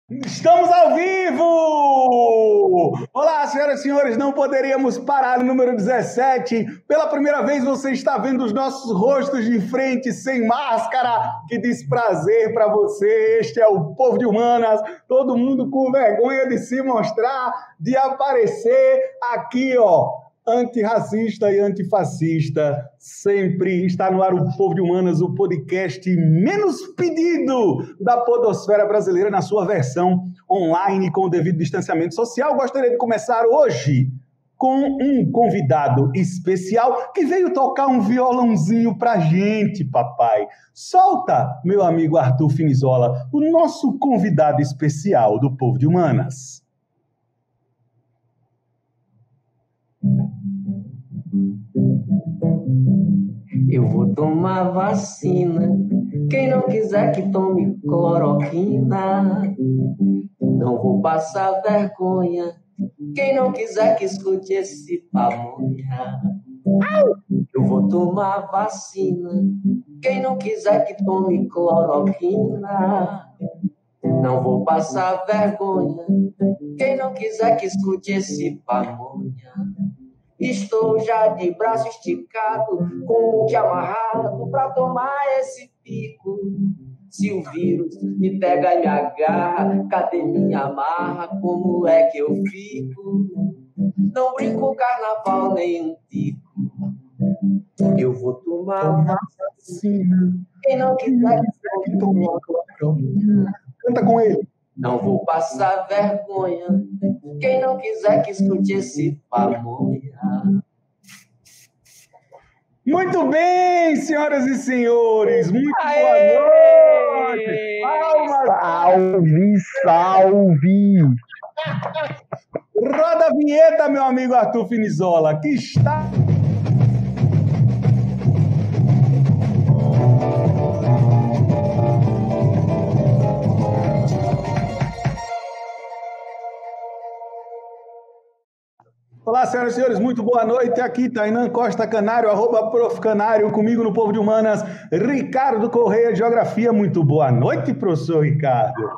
Estamos ao vivo! Olá, senhoras e senhores, não poderíamos parar no número 17. Pela primeira vez você está vendo os nossos rostos de frente, sem máscara. Que desprazer para você. Este é o Povo de Humanas. Todo mundo com vergonha de se mostrar, de aparecer aqui, ó. Antirracista e antifascista, sempre está no ar o Povo de Humanas, o podcast menos pedido da podosfera brasileira na sua versão online com o devido distanciamento social. Gostaria de começar hoje com um convidado especial que veio tocar um violãozinho pra gente, papai. Solta, meu amigo Arthur Finizola, o nosso convidado especial do Povo de Humanas. Eu vou tomar vacina. Quem não quiser que tome cloroquina. Não vou passar vergonha. Quem não quiser que escute esse pamonha. Eu vou tomar vacina. Quem não quiser que tome cloroquina. Não vou passar vergonha. Quem não quiser que escute esse pamonha. Estou já de braço esticado, com o que amarrado pra tomar esse pico. Se o vírus me pega e me agarra, cadê minha marra? Como é que eu fico? Não brinco carnaval nem um tico. Eu vou tomar vacina. Quem não quiser que tome cloroquina. Canta com ele. Não vou passar vergonha. Quem não quiser que escute esse pamonha. Muito bem, senhoras e senhores. Muito boa noite. Salve, salve. Roda a vinheta, meu amigo Arthur Finizola, que está... Olá, senhoras e senhores, muito boa noite. Aqui, Tainan Costa Canário, @Prof. Canário, comigo no Povo de Humanas, Ricardo Correia, Geografia. Muito boa noite, professor Ricardo.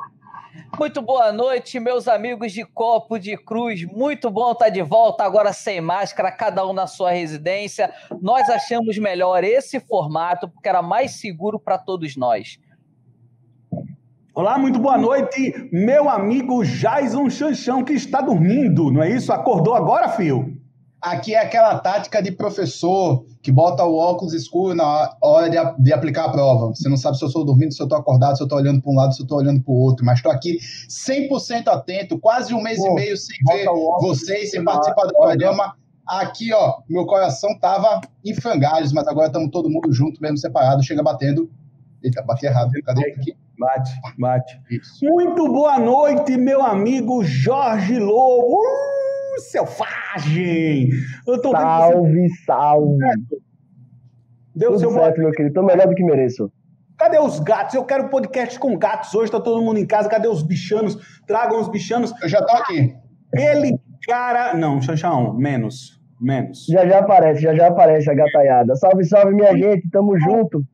Muito boa noite, meus amigos de Copo de Cruz. Muito bom estar de volta, agora sem máscara, cada um na sua residência. Nós achamos melhor esse formato, porque era mais seguro para todos nós. Olá, muito boa noite, meu amigo Jason Chanchão, que está dormindo, não é isso? Acordou agora, filho? Aqui é aquela tática de professor que bota o óculos escuro na hora de aplicar a prova. Você não sabe se eu estou dormindo, se eu estou acordado, se eu estou olhando para um lado, se eu estou olhando para o outro. Mas estou aqui 100% atento, quase um mês e meio sem ver vocês, sem participar do programa. Aqui, ó, meu coração estava em frangalhos, mas agora estamos todo mundo junto, mesmo separado. Chega batendo. Eita, bati errado. Cadê aqui? Bate. Isso. Muito boa noite, meu amigo Jorge Lobo. Selvagem! Eu tô salve, salve! Deu tudo certo, meu querido. Tô melhor do que mereço. Cadê os gatos? Eu quero podcast com gatos. Hoje tá todo mundo em casa. Cadê os bichanos? Tragam os bichanos. Eu já tô aqui. Ele, cara... Não, Xanxão, menos. Já aparece a gataiada. Salve, salve, minha gente. Tamo junto.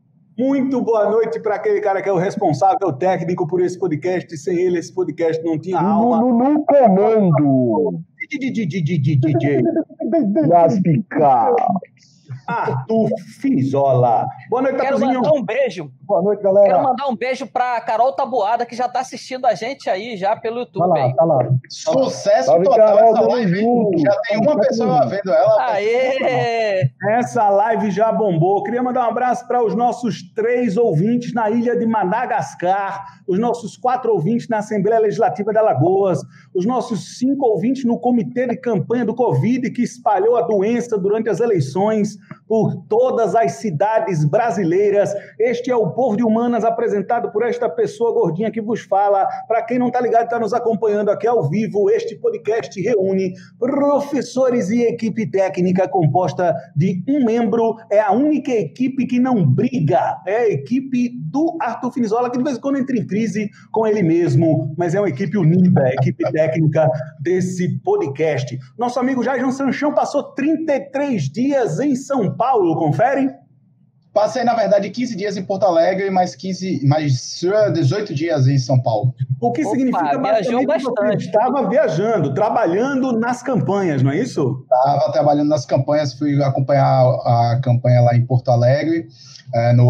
Muito boa noite para aquele cara que é o responsável técnico por esse podcast. Sem ele, esse podcast não tinha alma. No comando. DJ. Nas picadas. Arthur Finizola. Boa noite, Tatuzinho. Quero mandar um beijo. Boa noite, galera. Quero mandar um beijo pra Carol Tabuada, que já tá assistindo a gente aí, já pelo YouTube. Tá lá. Sucesso salve, total Carol, essa live. Já tem uma pessoa vendo ela. Aê! Essa live já bombou. Queria mandar um abraço para os nossos 3 ouvintes na ilha de Madagascar, os nossos 4 ouvintes na Assembleia Legislativa de Alagoas, os nossos 5 ouvintes no Comitê de Campanha do Covid, que espalhou a doença durante as eleições por todas as cidades brasileiras. Este é o Povo de Humanas, apresentado por esta pessoa gordinha que vos fala. Para quem não está ligado, está nos acompanhando aqui ao vivo, este podcast reúne professores e equipe técnica composta de um membro. É a única equipe que não briga. É a equipe do Arthur Finizola, que de vez em quando entra em crise com ele mesmo, mas é uma equipe unida, a equipe técnica desse podcast. Nosso amigo Jason Sanchão passou 33 dias em São Paulo, confere? Passei, na verdade, 15 dias em Porto Alegre e mais 18 dias em São Paulo. O que significa viajou basicamente que você bastante. estava viajando, trabalhando nas campanhas, não é isso? Estava trabalhando nas campanhas, fui acompanhar a campanha lá em Porto Alegre,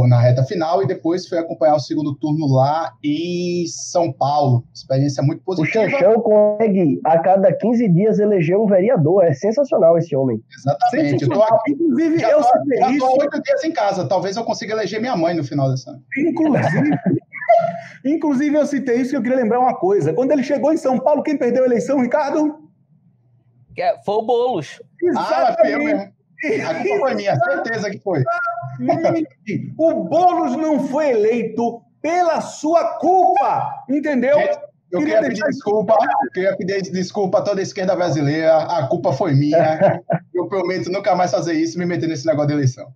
na reta final, e depois fui acompanhar o segundo turno lá em São Paulo. Experiência muito O positiva. Xanxão consegue, a cada 15 dias, eleger um vereador. É sensacional esse homem. Exatamente. Eu tô há Inclusive, já eu tô citei há isso. 8 dias em casa. Talvez eu consiga eleger minha mãe no final dessa ano. Inclusive, eu citei isso que eu queria lembrar uma coisa. Quando ele chegou em São Paulo, quem perdeu a eleição, Ricardo? Foi o Boulos. Mas fui eu mesmo. A culpa foi minha, certeza que foi. O Boulos não foi eleito pela sua culpa, entendeu? Eu queria pedir desculpa a toda a esquerda brasileira. A culpa foi minha. Eu prometo nunca mais fazer isso e me meter nesse negócio de eleição.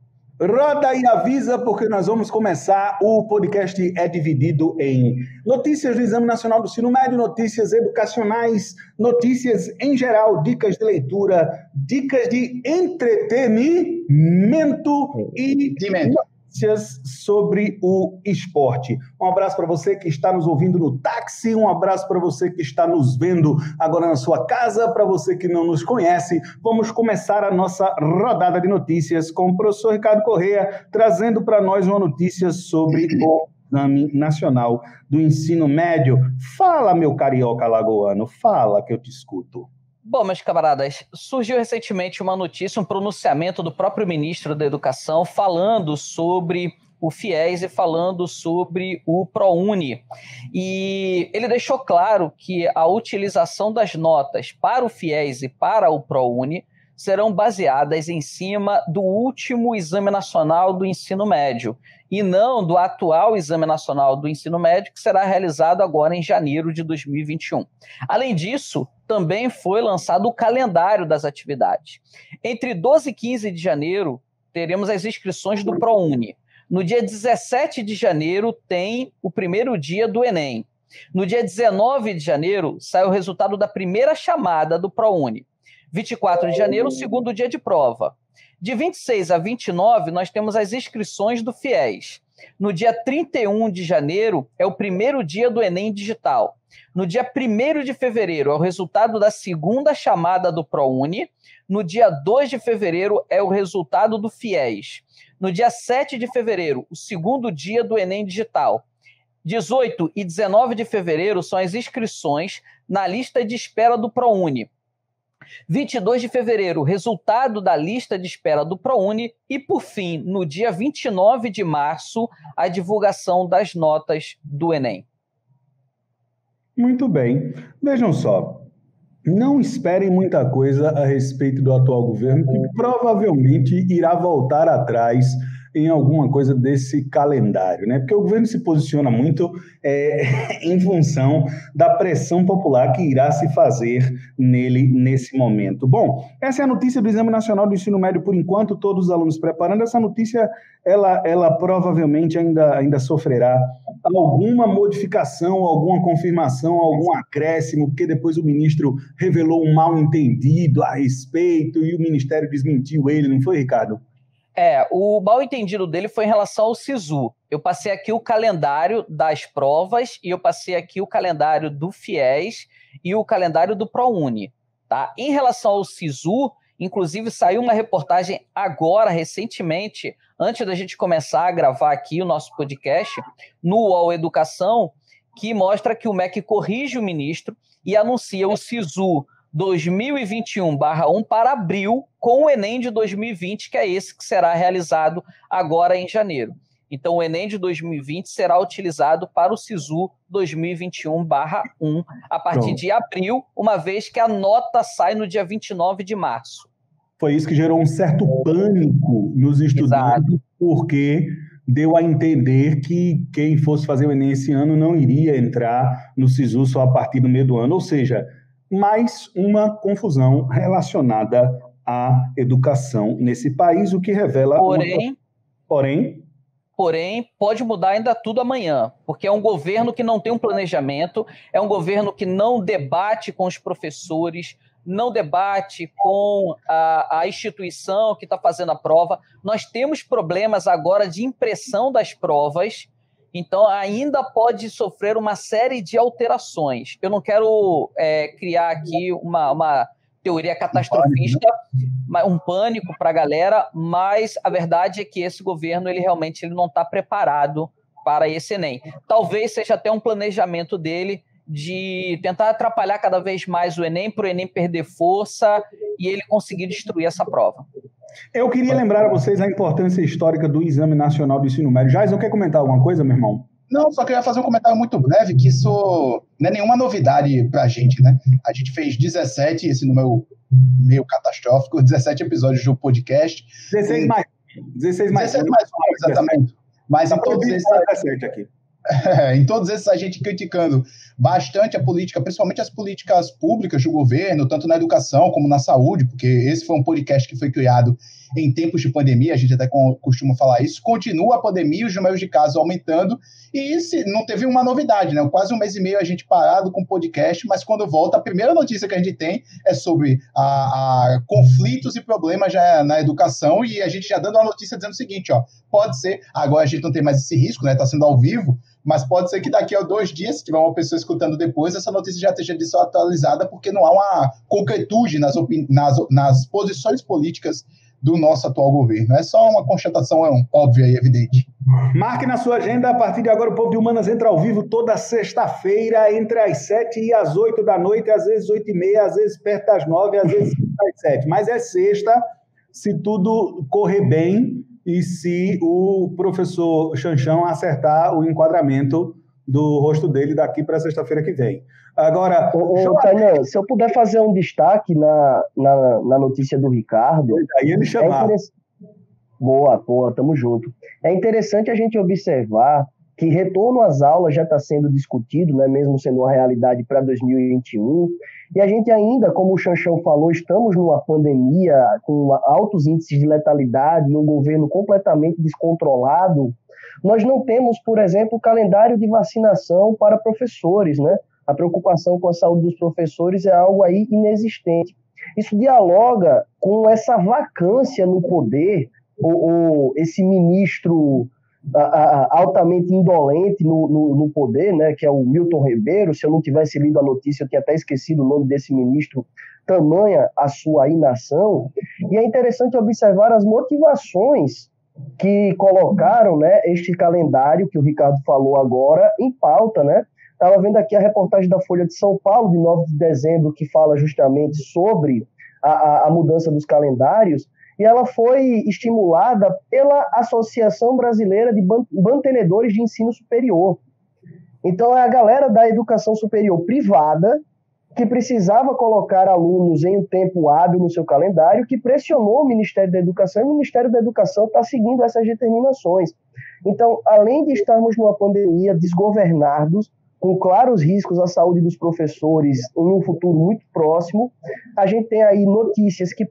Roda e avisa, porque nós vamos começar. O podcast é dividido em notícias do Exame Nacional do Ensino Médio, notícias educacionais, notícias em geral, dicas de leitura, dicas de entretenimento e notícias sobre o esporte. Um abraço para você que está nos ouvindo no táxi, um abraço para você que está nos vendo agora na sua casa, para você que não nos conhece. Vamos começar a nossa rodada de notícias com o professor Ricardo Corrêa, trazendo para nós uma notícia sobre o Exame Nacional do Ensino Médio. Fala, meu carioca alagoano, fala que eu te escuto. Bom, meus camaradas, surgiu recentemente uma notícia, um pronunciamento do próprio ministro da Educação falando sobre o FIES e falando sobre o ProUni. E ele deixou claro que a utilização das notas para o FIES e para o ProUni serão baseadas em cima do último Exame Nacional do Ensino Médio e não do atual Exame Nacional do Ensino Médio, que será realizado agora em janeiro de 2021. Além disso, também foi lançado o calendário das atividades. Entre 12 e 15 de janeiro, teremos as inscrições do ProUni. No dia 17 de janeiro, tem o primeiro dia do Enem. No dia 19 de janeiro, sai o resultado da primeira chamada do ProUni. 24 de janeiro, o segundo dia de prova. De 26 a 29, nós temos as inscrições do FIES. No dia 31 de janeiro, é o primeiro dia do Enem Digital. No dia 1º de fevereiro, é o resultado da segunda chamada do ProUni. No dia 2 de fevereiro, é o resultado do FIES. No dia 7 de fevereiro, o segundo dia do Enem Digital. 18 e 19 de fevereiro são as inscrições na lista de espera do ProUni. 22 de fevereiro, resultado da lista de espera do ProUni. E, por fim, no dia 29 de março, a divulgação das notas do Enem. Muito bem. Vejam só, não esperem muita coisa a respeito do atual governo, que provavelmente irá voltar atrás em alguma coisa desse calendário, né? Porque o governo se posiciona muito em função da pressão popular que irá se fazer nele nesse momento. Bom, essa é a notícia do Exame Nacional do Ensino Médio por enquanto, todos os alunos preparando. Essa notícia, ela provavelmente ainda sofrerá alguma modificação, alguma confirmação, algum acréscimo, porque depois o ministro revelou um mal-entendido a respeito e o Ministério desmentiu ele, não foi, Ricardo? O mal-entendido dele foi em relação ao SISU. Eu passei aqui o calendário das provas e eu passei aqui o calendário do FIES e o calendário do ProUni. Tá? Em relação ao SISU, inclusive saiu uma reportagem agora, recentemente, antes da gente começar a gravar aqui o nosso podcast, no UOL Educação, que mostra que o MEC corrige o ministro e anuncia o SISU 2021/1 para abril, com o Enem de 2020, que é esse que será realizado agora em janeiro. Então, o Enem de 2020 será utilizado para o SISU 2021/1 a partir de abril, uma vez que a nota sai no dia 29 de março. Foi isso que gerou um certo pânico nos estudantes, exato, porque deu a entender que quem fosse fazer o Enem esse ano não iria entrar no SISU só a partir do meio do ano, ou seja, mais uma confusão relacionada à educação nesse país, o que revela... Porém, pode mudar ainda tudo amanhã, porque é um governo que não tem um planejamento, é um governo que não debate com os professores, não debate com a instituição que está fazendo a prova. Nós temos problemas agora de impressão das provas, então ainda pode sofrer uma série de alterações. Eu não quero criar aqui uma teoria catastrofista, um pânico para a galera, mas a verdade é que esse governo ele realmente não está preparado para esse Enem. Talvez seja até um planejamento dele de tentar atrapalhar cada vez mais o Enem, para o Enem perder força e ele conseguir destruir essa prova. Eu queria lembrar a vocês a importância histórica do Exame Nacional do Ensino Médio. Jason, quer comentar alguma coisa, meu irmão? Não, só queria fazer um comentário muito breve, que isso não é nenhuma novidade pra gente, né? A gente fez 17, esse número meio catastrófico, 17 episódios do podcast. 16 mais 1, exatamente. Mas em todos esses... aqui. Em todos esses, a gente criticando bastante a política, principalmente as políticas públicas do governo, tanto na educação como na saúde, porque esse foi um podcast que foi criado em tempos de pandemia, a gente até costuma falar isso. Continua a pandemia, os números de casos aumentando, e não teve uma novidade, né? Quase um mês e meio a gente parado com o podcast, mas quando volta, a primeira notícia que a gente tem é sobre conflitos e problemas já na educação, e a gente já dando a notícia dizendo o seguinte, ó, pode ser, agora a gente não tem mais esse risco, né? Tá sendo ao vivo, mas pode ser que daqui a 2 dias, se tiver uma pessoa escutando depois, essa notícia já esteja desatualizada, porque não há uma concretude nas posições políticas do nosso atual governo. É só uma constatação óbvia e evidente. Marque na sua agenda, a partir de agora o Povo de Humanas entra ao vivo toda sexta-feira, entre as 7 e as 8 da noite, às vezes 8h30, às vezes perto das 9, às vezes às 7. Mas é sexta, se tudo correr bem e se o professor Xanxão acertar o enquadramento do rosto dele daqui para sexta-feira que vem. Agora, Tainan, se eu puder fazer um destaque na notícia do Ricardo... Aí ele chamar. Boa, tamo junto. É interessante a gente observar que retorno às aulas já está sendo discutido, né, mesmo sendo uma realidade para 2021, e a gente ainda, como o Xanxão falou, estamos numa pandemia com altos índices de letalidade e um governo completamente descontrolado. Nós não temos, por exemplo, calendário de vacinação para professores, né? A preocupação com a saúde dos professores é algo aí inexistente. Isso dialoga com essa vacância no poder, ou esse ministro altamente indolente no poder, né, que é o Milton Ribeiro. Se eu não tivesse lido a notícia, eu tinha até esquecido o nome desse ministro, tamanha a sua inação. E é interessante observar as motivações que colocaram, né, este calendário que o Ricardo falou agora em pauta, né? Estava vendo aqui a reportagem da Folha de São Paulo, de 9 de dezembro, que fala justamente sobre a mudança dos calendários, e ela foi estimulada pela Associação Brasileira de Mantenedores de Ensino Superior. Então, é a galera da educação superior privada que precisava colocar alunos em um tempo hábil no seu calendário, que pressionou o Ministério da Educação, e o Ministério da Educação está seguindo essas determinações. Então, além de estarmos numa pandemia desgovernados, com claros riscos à saúde dos professores em um futuro muito próximo, a gente tem aí notícias que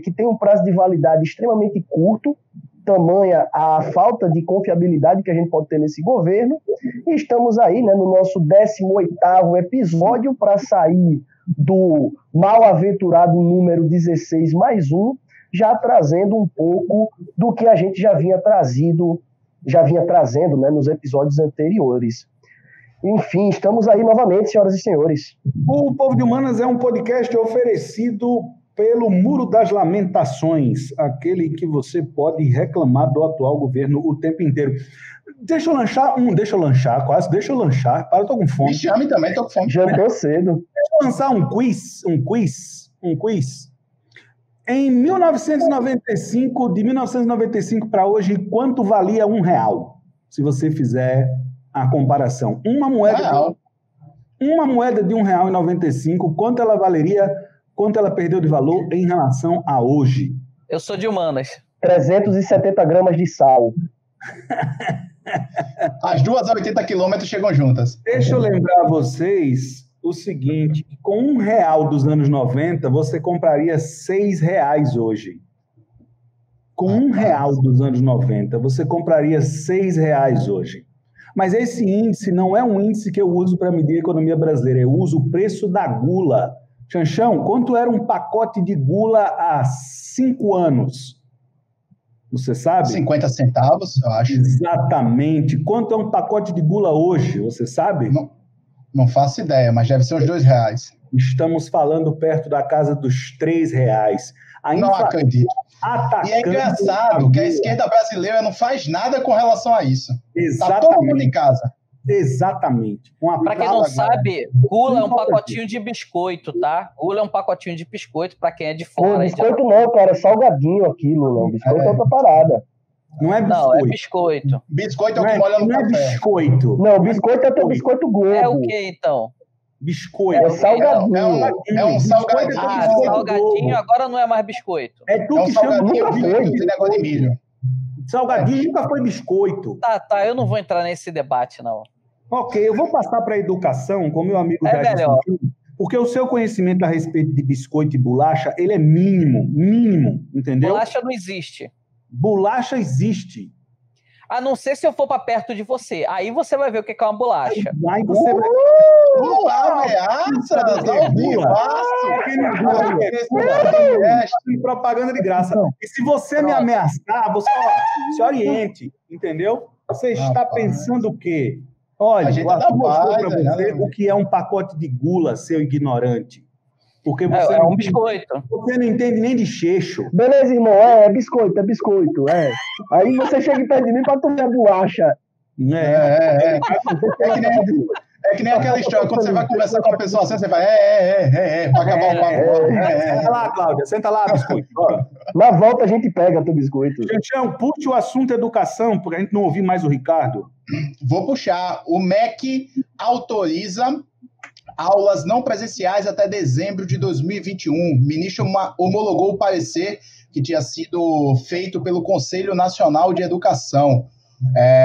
que têm um prazo de validade extremamente curto, tamanha a falta de confiabilidade que a gente pode ter nesse governo, e estamos aí, né, no nosso 18º episódio para sair do mal-aventurado número 16 mais 1, já trazendo um pouco do que a gente já vinha trazendo, né, nos episódios anteriores. Enfim, estamos aí novamente, senhoras e senhores. O Povo de Humanas é um podcast oferecido pelo Muro das Lamentações, aquele em que você pode reclamar do atual governo o tempo inteiro. Deixa eu lanchar, para, eu tô com fome. Me chame também, tô com fome. Jantou cedo. Deixa eu lançar um quiz. Em 1995, de 1995 para hoje, quanto valia R$1? Se você fizer a comparação. Uma moeda de R$1,95, quanto ela valeria, quanto ela perdeu de valor em relação a hoje? Eu sou de humanas. 370 gramas de sal. As duas a 80 quilômetros chegam juntas. Deixa eu lembrar a vocês o seguinte, com R$1 dos anos 90, você compraria R$6 hoje. Com R$1 dos anos 90, você compraria R$6 hoje. Mas esse índice não é um índice que eu uso para medir a economia brasileira. Eu uso o preço da gula, Xanxão, quanto era um pacote de gula há 5 anos? Você sabe? 50 centavos, eu acho. Exatamente. Quanto é um pacote de gula hoje? Você sabe? Não faço ideia, mas deve ser uns R$2. Estamos falando perto da casa dos R$3. Não acredito. E é engraçado que a esquerda brasileira não faz nada com relação a isso. Exatamente. Tá todo mundo em casa. Exatamente. Para quem não sabe, gula é um pacotinho de biscoito, tá? Gula é um pacotinho de biscoito para quem é de fora. Não, biscoito não, cara, é salgadinho aquilo, não. Biscoito é outra parada. Não é biscoito. Não, é biscoito. Biscoito é o que molha no café. Não é biscoito. Não, biscoito é teu biscoito Globo. É o que, então? Biscoito. É salgadinho. É um salgadinho. Ah, salgadinho agora não é mais biscoito. É tu que chama de biscoito, tem negócio de milho. Salgadinho nunca foi biscoito. Tá, eu não vou entrar nesse debate, não. Ok, eu vou passar para a educação, com meu amigo já melhor. Disse, porque o seu conhecimento a respeito de biscoito e bolacha, ele é mínimo, entendeu? Bolacha não existe. Bolacha existe. A não ser se eu for para perto de você. Aí você vai ver o que é uma bolacha. Aí você vai... Ameaça! Propaganda de graça. E se você me ameaçar, você se oriente, entendeu? Você está pensando o quê? Olha, eu mostrou para você o que é um pacote de gula, seu ignorante. Porque você é um biscoito. Você não entende nem de checho. Beleza, irmão, é biscoito. Aí você chega perto de mim pra tomar bolacha. É que nem aquela história, quando você vai conversar com a pessoa assim, você vai, pra acabar o papo. Senta lá, Cláudia, senta lá, biscoito. Na volta a gente pega teu biscoito. Xanxão, puxe o assunto educação, porque a gente não ouvir mais o Ricardo. Vou puxar. O MEC autoriza aulas não presenciais até dezembro de 2021. O ministro homologou o parecer que tinha sido feito pelo Conselho Nacional de Educação.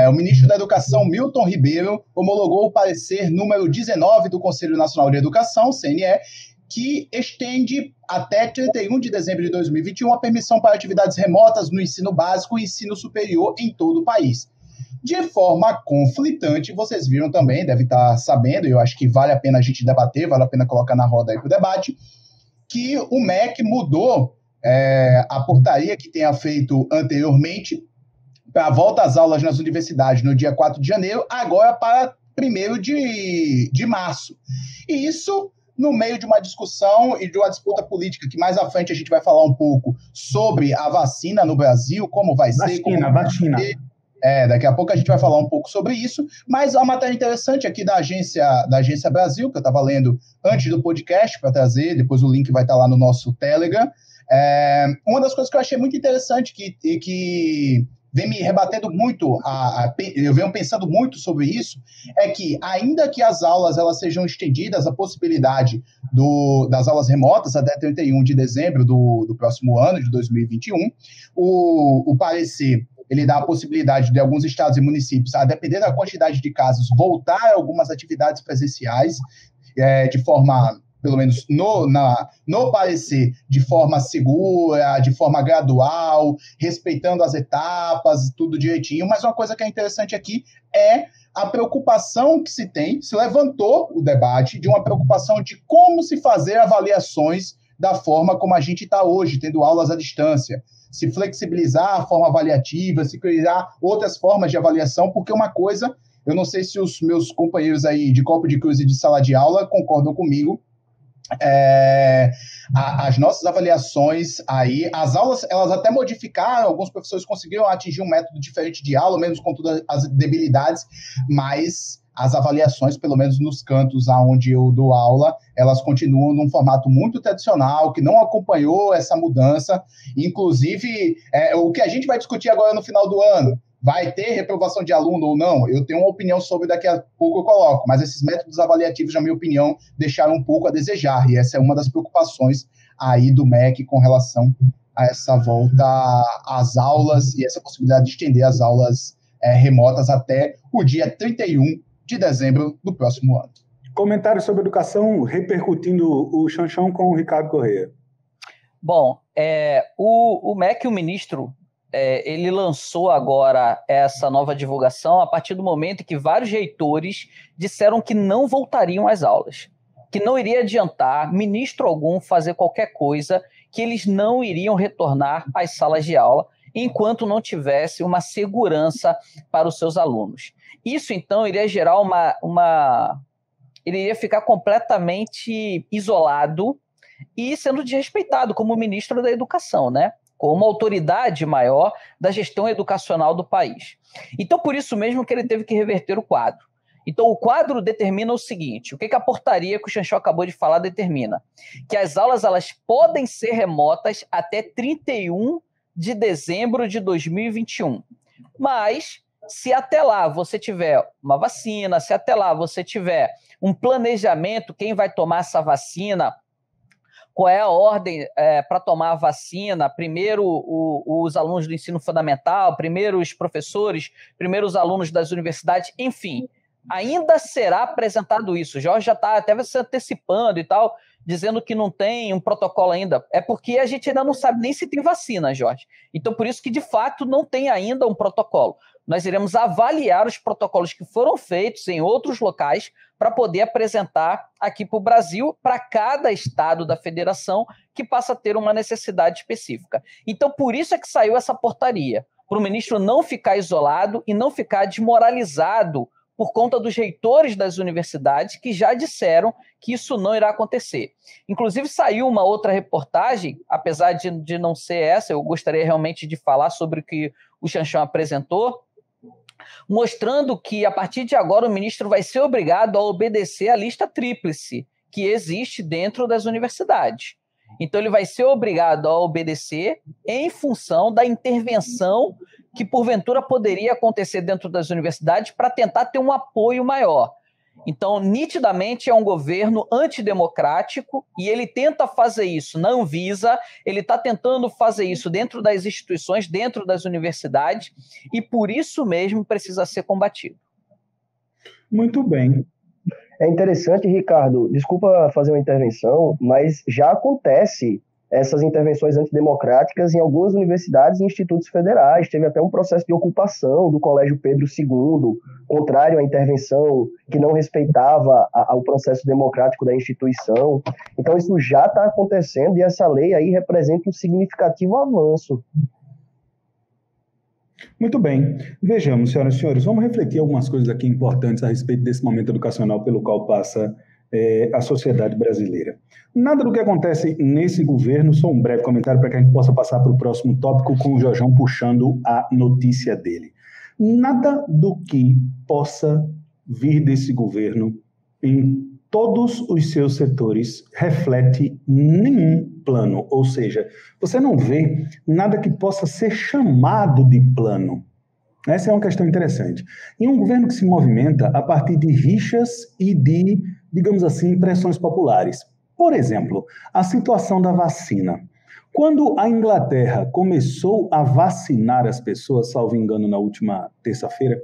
O ministro da Educação, Milton Ribeiro, homologou o parecer número 19 do Conselho Nacional de Educação, CNE, que estende até 31 de dezembro de 2021 a permissão para atividades remotas no ensino básico e ensino superior em todo o país. De forma conflitante, vocês viram também, deve estar sabendo, e eu acho que vale a pena a gente debater, vale a pena colocar na roda aí para o debate, que o MEC mudou a portaria que tenha feito anteriormente para a volta às aulas nas universidades no dia 4 de janeiro, agora para 1º de março. E isso no meio de uma discussão e de uma disputa política, que mais à frente a gente vai falar um pouco sobre a vacina no Brasil, como vai ser... Vacina. Daqui a pouco a gente vai falar um pouco sobre isso, mas a matéria interessante aqui da Agência Brasil, que eu estava lendo antes do podcast para trazer, depois o link vai estar lá no nosso Telegram. Uma das coisas que eu achei muito interessante que vem me rebatendo muito, eu venho pensando muito sobre isso, é que ainda que as aulas elas sejam estendidas, a possibilidade das aulas remotas até 31 de dezembro do próximo ano, de 2021, o parecer ele dá a possibilidade de alguns estados e municípios, a depender da quantidade de casos, voltar a algumas atividades presenciais de forma, pelo menos no parecer, de forma segura, de forma gradual, respeitando as etapas, tudo direitinho. Mas uma coisa que é interessante aqui é a preocupação que se levantou o debate de uma preocupação de como se fazer avaliações da forma como a gente está hoje, tendo aulas à distância. Se flexibilizar a forma avaliativa, se criar outras formas de avaliação, porque uma coisa, eu não sei se os meus companheiros aí de Copo de Cruz e de sala de aula concordam comigo, as nossas avaliações aí, as aulas, elas até modificaram, alguns professores conseguiram atingir um método diferente de aula, menos com todas as debilidades, mas as avaliações, pelo menos nos cantos onde eu dou aula, elas continuam num formato muito tradicional, que não acompanhou essa mudança. Inclusive, o que a gente vai discutir agora no final do ano, vai ter reprovação de aluno ou não? Eu tenho uma opinião sobre, daqui a pouco eu coloco, mas esses métodos avaliativos, na minha opinião, deixaram um pouco a desejar, e essa é uma das preocupações aí do MEC com relação a essa volta às aulas e essa possibilidade de estender as aulas remotas até o dia 31 de dezembro do próximo ano. Comentário sobre educação repercutindo o Xanxão com o Ricardo Corrêa. Bom, o MEC, o ministro, ele lançou agora essa nova divulgação a partir do momento em que vários reitores disseram que não voltariam às aulas. que não iria adiantar ministro algum fazer qualquer coisa, que eles não iriam retornar às salas de aula enquanto não tivesse uma segurança para os seus alunos. Isso, então, iria gerar ele iria ficar completamente isolado e sendo desrespeitado como ministro da Educação, né? Como autoridade maior da gestão educacional do país. Então, por isso mesmo que ele teve que reverter o quadro. Então, o quadro determina o seguinte, o que a portaria que o Xanxó acabou de falar determina? Que as aulas elas podem ser remotas até 31 de dezembro de 2021. Mas, se até lá você tiver uma vacina, se até lá você tiver um planejamento, quem vai tomar essa vacina, qual é a ordem para tomar a vacina, primeiro os alunos do ensino fundamental, primeiro os professores, primeiro os alunos das universidades, enfim, ainda será apresentado isso. O Jorge já está até se antecipando e tal, dizendo que não tem um protocolo ainda. É porque a gente ainda não sabe nem se tem vacina, Jorge. Então, por isso que, de fato, não tem ainda um protocolo. Nós iremos avaliar os protocolos que foram feitos em outros locais para poder apresentar aqui para o Brasil, para cada estado da federação que passa a ter uma necessidade específica. Então, por isso é que saiu essa portaria, para o ministro não ficar isolado e não ficar desmoralizado por conta dos reitores das universidades que já disseram que isso não irá acontecer. Inclusive, saiu uma outra reportagem, apesar de não ser essa, eu gostaria realmente de falar sobre o que o Xanxó apresentou, mostrando que, a partir de agora, o ministro vai ser obrigado a obedecer à lista tríplice que existe dentro das universidades. Então, ele vai ser obrigado a obedecer em função da intervenção que, porventura, poderia acontecer dentro das universidades para tentar ter um apoio maior. Então, nitidamente, é um governo antidemocrático e ele tenta fazer isso na Anvisa, ele está tentando fazer isso dentro das instituições, dentro das universidades, e por isso mesmo precisa ser combatido. Muito bem. É interessante, Ricardo, desculpa fazer uma intervenção, mas já acontece essas intervenções antidemocráticas em algumas universidades e institutos federais. Teve até um processo de ocupação do Colégio Pedro II, contrário à intervenção que não respeitava o processo democrático da instituição. Então, isso já está acontecendo e essa lei aí representa um significativo avanço. Muito bem. Vejamos, senhoras e senhores, vamos refletir algumas coisas aqui importantes a respeito desse momento educacional pelo qual passa a sociedade brasileira. Nada do que acontece nesse governo, só um breve comentário para que a gente possa passar para o próximo tópico com o Jorjão puxando a notícia dele. Nada do que possa vir desse governo em todos os seus setores reflete nenhum plano, ou seja, você não vê nada que possa ser chamado de plano. Essa é uma questão interessante. Em um governo que se movimenta a partir de rixas e de, digamos assim, pressões populares. Por exemplo, a situação da vacina. Quando a Inglaterra começou a vacinar as pessoas, salvo engano, na última terça-feira,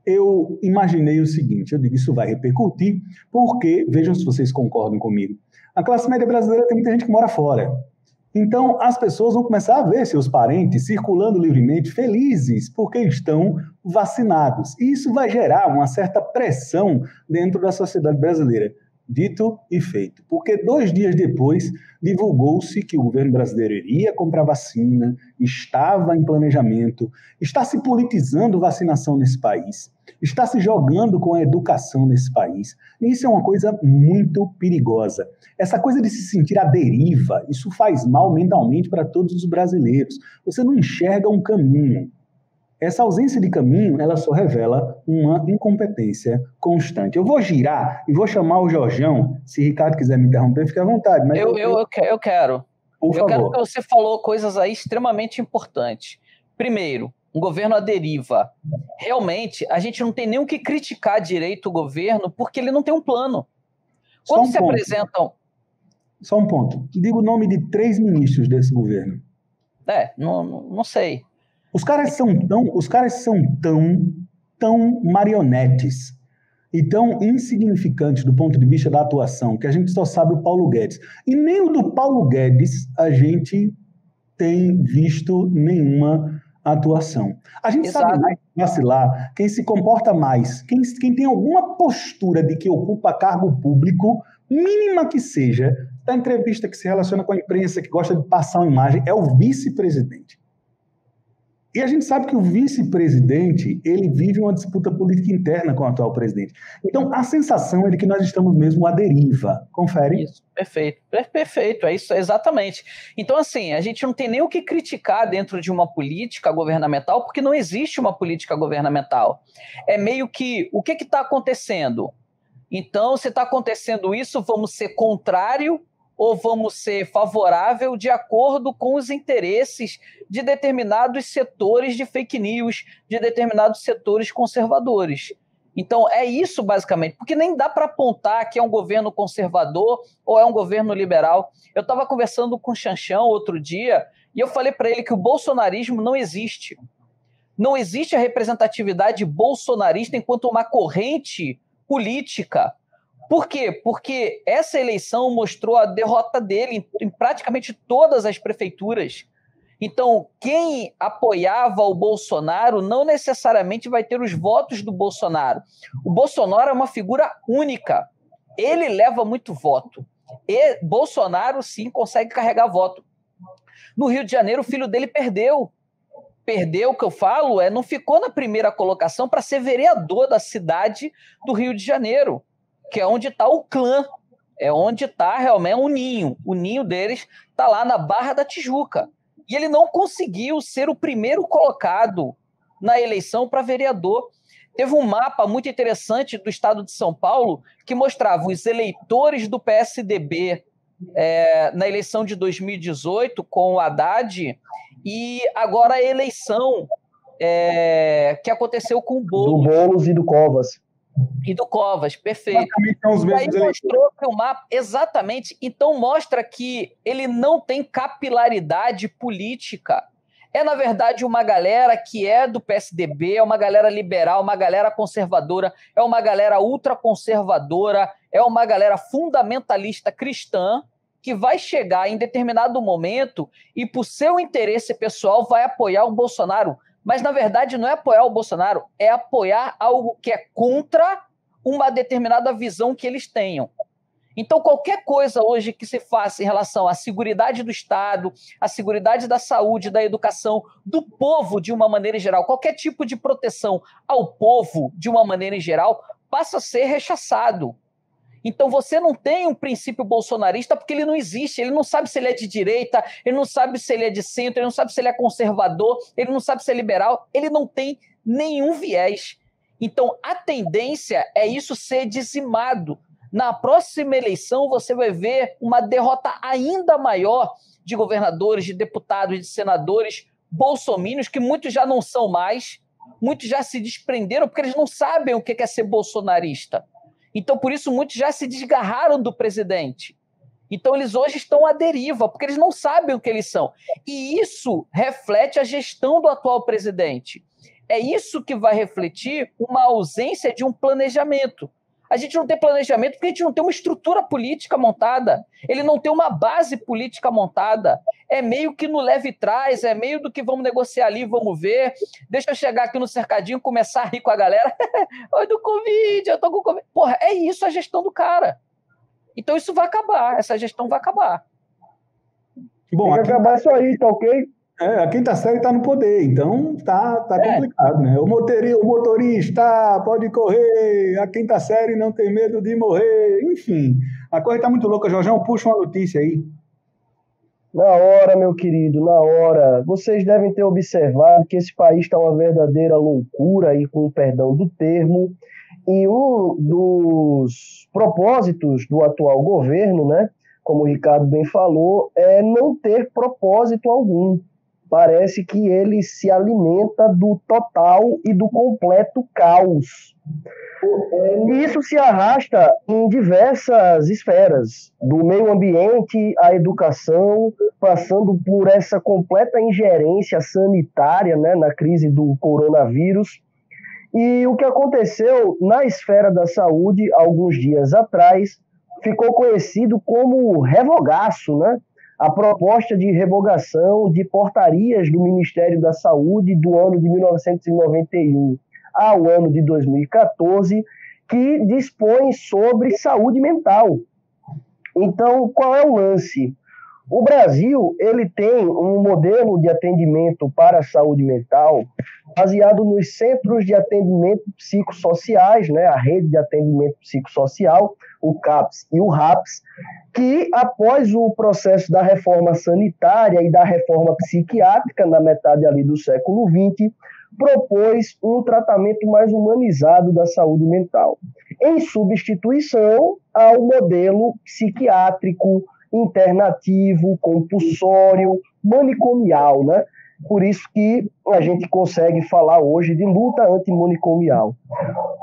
eu imaginei o seguinte, eu digo, isso vai repercutir, porque, vejam se vocês concordam comigo, a classe média brasileira tem muita gente que mora fora. Então, as pessoas vão começar a ver seus parentes circulando livremente, felizes, porque estão vacinados. E isso vai gerar uma certa pressão dentro da sociedade brasileira. Dito e feito. Porque 2 dias depois, divulgou-se que o governo brasileiro iria comprar vacina, estava em planejamento, está se politizando vacinação nesse país, está se jogando com a educação nesse país. E isso é uma coisa muito perigosa. Essa coisa de se sentir à deriva, isso faz mal mentalmente para todos os brasileiros. Você não enxerga um caminho. Essa ausência de caminho, ela só revela uma incompetência constante. Eu vou girar e vou chamar o Jorjão. Se Ricardo quiser me interromper, fique à vontade. Mas eu quero. Por favor. Eu quero que você falou coisas aí extremamente importantes. Primeiro, um governo à deriva. Realmente, a gente não tem nem o que criticar direito o governo, porque ele não tem um plano. Quando se apresentam... Só um ponto. Diga o nome de 3 ministros desse governo. Não sei. Os caras são tão marionetes e tão insignificantes do ponto de vista da atuação que a gente só sabe o Paulo Guedes. E nem o do Paulo Guedes a gente tem visto nenhuma atuação. A gente Exato. sabe mais vacilar quem se comporta mais, quem tem alguma postura de que ocupa cargo público mínima que seja, da entrevista que se relaciona com a imprensa, que gosta de passar uma imagem, é o vice-presidente. E a gente sabe que o vice-presidente, ele vive uma disputa política interna com o atual presidente. Então, a sensação é de que nós estamos mesmo à deriva. Confere? Isso, perfeito. Perfeito, é isso, exatamente. Então, assim, a gente não tem nem o que criticar dentro de uma política governamental, porque não existe uma política governamental. É meio que, o que está acontecendo? Então, se está acontecendo isso, vamos ser contrário ou vamos ser favorável de acordo com os interesses de determinados setores de fake news, de determinados setores conservadores. Então, é isso basicamente, porque nem dá para apontar que é um governo conservador ou é um governo liberal. Eu estava conversando com o Xanxão outro dia e eu falei para ele que o bolsonarismo não existe. Não existe a representatividade bolsonarista enquanto uma corrente política. Por quê? Porque essa eleição mostrou a derrota dele em praticamente todas as prefeituras. Então, quem apoiava o Bolsonaro não necessariamente vai ter os votos do Bolsonaro. O Bolsonaro é uma figura única. Ele leva muito voto. E Bolsonaro, sim, consegue carregar voto. No Rio de Janeiro, o filho dele perdeu. Perdeu, o que eu falo, não ficou na primeira colocação para ser vereador da cidade do Rio de Janeiro, que é onde está o clã, é onde está realmente o ninho deles está lá na Barra da Tijuca, e ele não conseguiu ser o primeiro colocado na eleição para vereador. Teve um mapa muito interessante do estado de São Paulo que mostrava os eleitores do PSDB na eleição de 2018 com o Haddad, e agora a eleição que aconteceu com o Boulos. Do Boulos e do Covas. E do Covas, perfeito. E aí mostrou que o mapa, exatamente, então mostra que ele não tem capilaridade política. É, na verdade, uma galera que é do PSDB, é uma galera liberal, uma galera conservadora, é uma galera ultraconservadora, é uma galera fundamentalista cristã, que vai chegar em determinado momento e, por seu interesse pessoal, vai apoiar o Bolsonaro. Mas, na verdade, não é apoiar o Bolsonaro, é apoiar algo que é contra uma determinada visão que eles tenham. Então, qualquer coisa hoje que se faça em relação à seguridade do Estado, à seguridade da saúde, da educação, do povo de uma maneira em geral, qualquer tipo de proteção ao povo de uma maneira em geral, passa a ser rechaçado. Então você não tem um princípio bolsonarista porque ele não existe, ele não sabe se ele é de direita, ele não sabe se ele é de centro, ele não sabe se ele é conservador, ele não sabe se é liberal, ele não tem nenhum viés. Então a tendência é isso ser dizimado. Na próxima eleição você vai ver uma derrota ainda maior de governadores, de deputados, de senadores bolsominions, que muitos já não são mais, muitos já se desprenderam porque eles não sabem o que é ser bolsonarista. Então, por isso, muitos já se desgarraram do presidente. Então, eles hoje estão à deriva, porque eles não sabem o que eles são. E isso reflete a gestão do atual presidente. É isso que vai refletir uma ausência de um planejamento. A gente não tem planejamento porque a gente não tem uma estrutura política montada. Ele não tem uma base política montada. É meio que no leve e trás, é meio do que vamos negociar ali, vamos ver. Deixa eu chegar aqui no cercadinho, começar a rir com a galera. Oi, do Covid, eu tô com Covid. Porra, é isso a gestão do cara. Então isso vai acabar, essa gestão vai acabar. Bom, tem que acabar isso aí, tá ok? A quinta série está no poder, então tá complicado, né? O motorista pode correr, a quinta série não tem medo de morrer, enfim. A coisa está muito louca, Jorjão, puxa uma notícia aí. Na hora, meu querido, na hora. Vocês devem ter observado que esse país está uma verdadeira loucura, e com o perdão do termo, e um dos propósitos do atual governo, né, como o Ricardo bem falou, é não ter propósito algum. Parece que ele se alimenta do total e do completo caos. E isso se arrasta em diversas esferas, do meio ambiente à educação, passando por essa completa ingerência sanitária, né, na crise do coronavírus. E o que aconteceu na esfera da saúde, alguns dias atrás, ficou conhecido como revogaço, né? A proposta de revogação de portarias do Ministério da Saúde do ano de 1991 ao ano de 2014, que dispõe sobre saúde mental. Então, qual é o lance? O Brasil, ele tem um modelo de atendimento para a saúde mental baseado nos centros de atendimento psicossociais, né, a rede de atendimento psicossocial, o CAPS e o RAPS, que após o processo da reforma sanitária e da reforma psiquiátrica, na metade ali do século XX, propôs um tratamento mais humanizado da saúde mental, em substituição ao modelo psiquiátrico, internativo, compulsório, manicomial, né? Por isso que a gente consegue falar hoje de luta antimanicomial.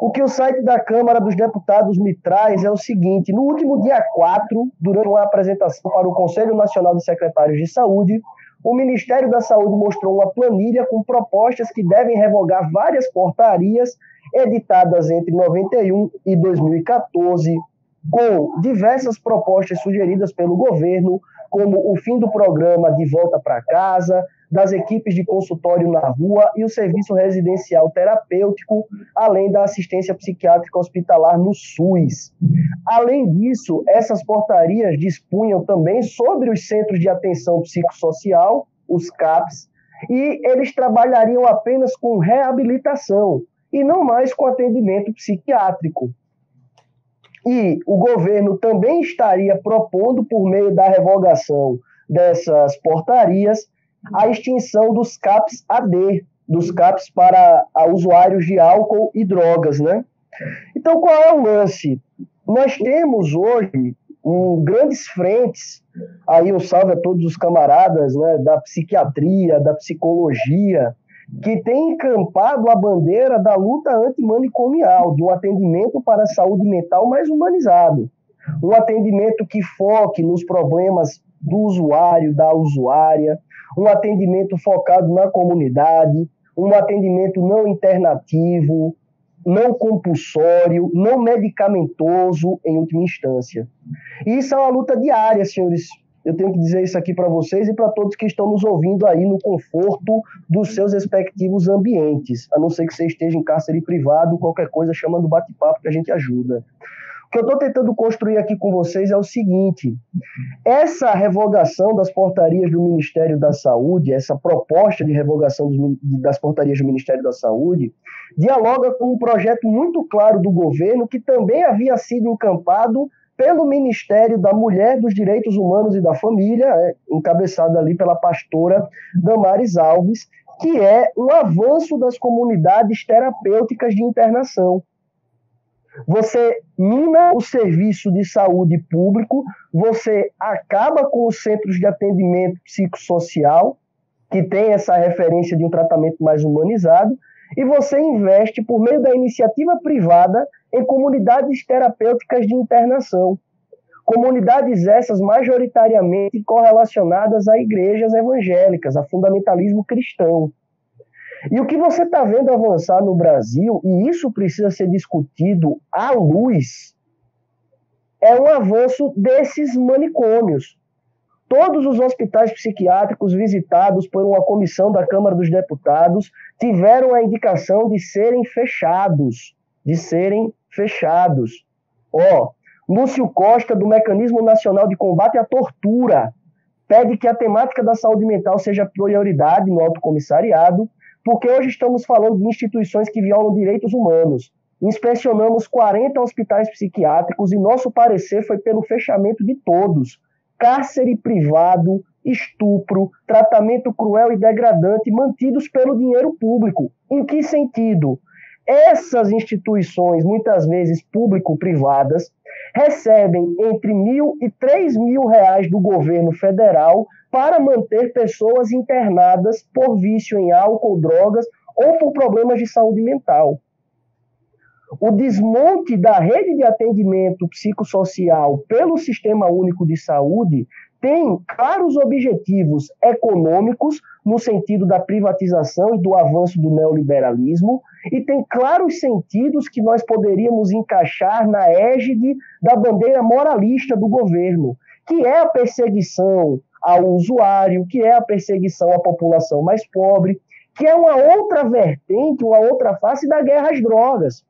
O que o site da Câmara dos Deputados me traz é o seguinte: no último dia 4, durante uma apresentação para o Conselho Nacional de Secretários de Saúde, o Ministério da Saúde mostrou uma planilha com propostas que devem revogar várias portarias editadas entre 91 e 2014, com diversas propostas sugeridas pelo governo, como o fim do programa De Volta para Casa, das equipes de consultório na rua e o serviço residencial terapêutico, além da assistência psiquiátrica hospitalar no SUS. Além disso, essas portarias dispunham também sobre os centros de atenção psicossocial, os CAPs, e eles trabalhariam apenas com reabilitação e não mais com atendimento psiquiátrico. E o governo também estaria propondo, por meio da revogação dessas portarias, a extinção dos CAPs AD, dos CAPs para usuários de álcool e drogas, né? Então, qual é o lance? Nós temos hoje grandes frentes, aí um salve a todos os camaradas, né, da psiquiatria, da psicologia, que tem encampado a bandeira da luta antimanicomial, de um atendimento para a saúde mental mais humanizado. Um atendimento que foque nos problemas do usuário, da usuária, um atendimento focado na comunidade, um atendimento não internativo, não compulsório, não medicamentoso, em última instância. E isso é uma luta diária, senhores. Eu tenho que dizer isso aqui para vocês e para todos que estão nos ouvindo aí no conforto dos seus respectivos ambientes. A não ser que você esteja em cárcere privado, qualquer coisa, chama no bate-papo que a gente ajuda. O que eu estou tentando construir aqui com vocês é o seguinte: essa revogação das portarias do Ministério da Saúde, essa proposta de revogação das portarias do Ministério da Saúde, dialoga com um projeto muito claro do governo que também havia sido encampado pelo Ministério da Mulher, dos Direitos Humanos e da Família, encabeçado ali pela pastora Damares Alves, que é um avanço das comunidades terapêuticas de internação. Você mina o serviço de saúde público, você acaba com os centros de atendimento psicossocial, que tem essa referência de um tratamento mais humanizado, e você investe, por meio da iniciativa privada, em comunidades terapêuticas de internação. Comunidades essas majoritariamente correlacionadas a igrejas evangélicas, a fundamentalismo cristão. E o que você está vendo avançar no Brasil, e isso precisa ser discutido à luz, é um avanço desses manicômios. Todos os hospitais psiquiátricos visitados por uma comissão da Câmara dos Deputados tiveram a indicação de serem fechados. Lúcio Costa, do Mecanismo Nacional de Combate à Tortura, pede que a temática da saúde mental seja prioridade no Alto Comissariado, porque hoje estamos falando de instituições que violam direitos humanos. Inspecionamos 40 hospitais psiquiátricos e nosso parecer foi pelo fechamento de todos. Cárcere privado, estupro, tratamento cruel e degradante mantidos pelo dinheiro público. Em que sentido? Essas instituições, muitas vezes público-privadas, recebem entre R$1.000 e R$3.000 do governo federal para manter pessoas internadas por vício em álcool, drogas ou por problemas de saúde mental. O desmonte da rede de atendimento psicossocial pelo Sistema Único de Saúde tem claros objetivos econômicos, no sentido da privatização e do avanço do neoliberalismo, e tem claros sentidos que nós poderíamos encaixar na égide da bandeira moralista do governo, que é a perseguição ao usuário, que é a perseguição à população mais pobre, que é uma outra vertente, uma outra face da guerra às drogas.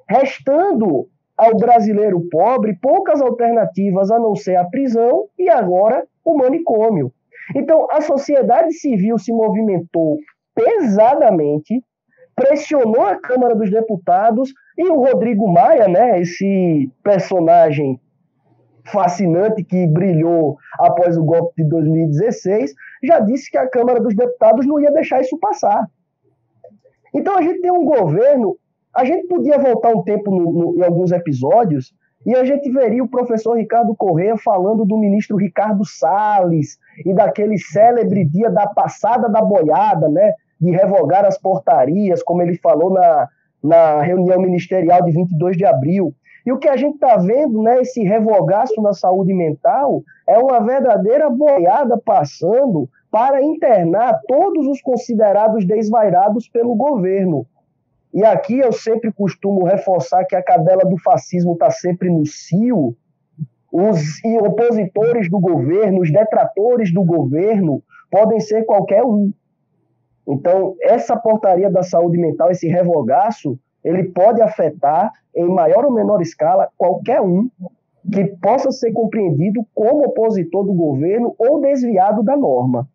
Restando ao brasileiro pobre poucas alternativas a não ser a prisão e agora o manicômio. Então, a sociedade civil se movimentou pesadamente, pressionou a Câmara dos Deputados e o Rodrigo Maia, né, esse personagem fascinante que brilhou após o golpe de 2016, já disse que a Câmara dos Deputados não ia deixar isso passar. Então a gente tem um governo, a gente podia voltar um tempo em alguns episódios e a gente veria o professor Ricardo Corrêa falando do ministro Ricardo Salles e daquele célebre dia da passada da boiada, né, de revogar as portarias, como ele falou na reunião ministerial de 22 de abril. E o que a gente está vendo, né, esse revogaço na saúde mental, é uma verdadeira boiada passando para internar todos os considerados desvairados pelo governo. E aqui eu sempre costumo reforçar que a cadela do fascismo está sempre no cio. Os opositores do governo, os detratores do governo, podem ser qualquer um. Então, essa portaria da saúde mental, esse revogaço, ele pode afetar, em maior ou menor escala, qualquer um que possa ser compreendido como opositor do governo ou desviado da norma.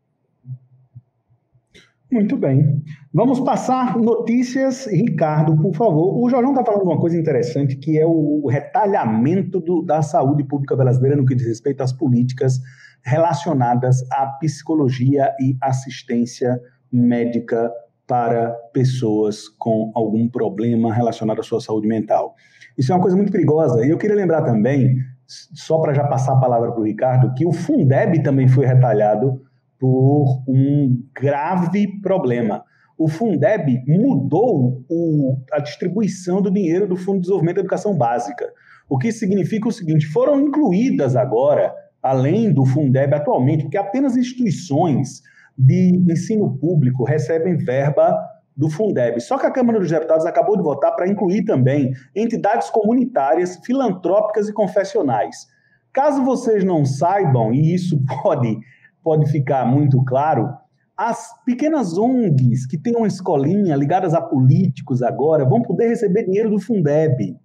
Muito bem. Vamos passar notícias, Ricardo, por favor. O Jorjão está falando uma coisa interessante, que é o retalhamento da saúde pública brasileira no que diz respeito às políticas relacionadas à psicologia e assistência médica para pessoas com algum problema relacionado à sua saúde mental. Isso é uma coisa muito perigosa. E eu queria lembrar também, só para já passar a palavra para o Ricardo, que o Fundeb também foi retalhado por um grave problema. O Fundeb mudou a distribuição do dinheiro do Fundo de Desenvolvimento da Educação Básica, o que significa o seguinte: foram incluídas agora, além do Fundeb atualmente, porque apenas instituições de ensino público recebem verba do Fundeb. Só que a Câmara dos Deputados acabou de votar para incluir também entidades comunitárias, filantrópicas e confessionais. Caso vocês não saibam, e isso pode ficar muito claro, as pequenas ONGs que têm uma escolinha ligadas a políticos agora vão poder receber dinheiro do Fundeb.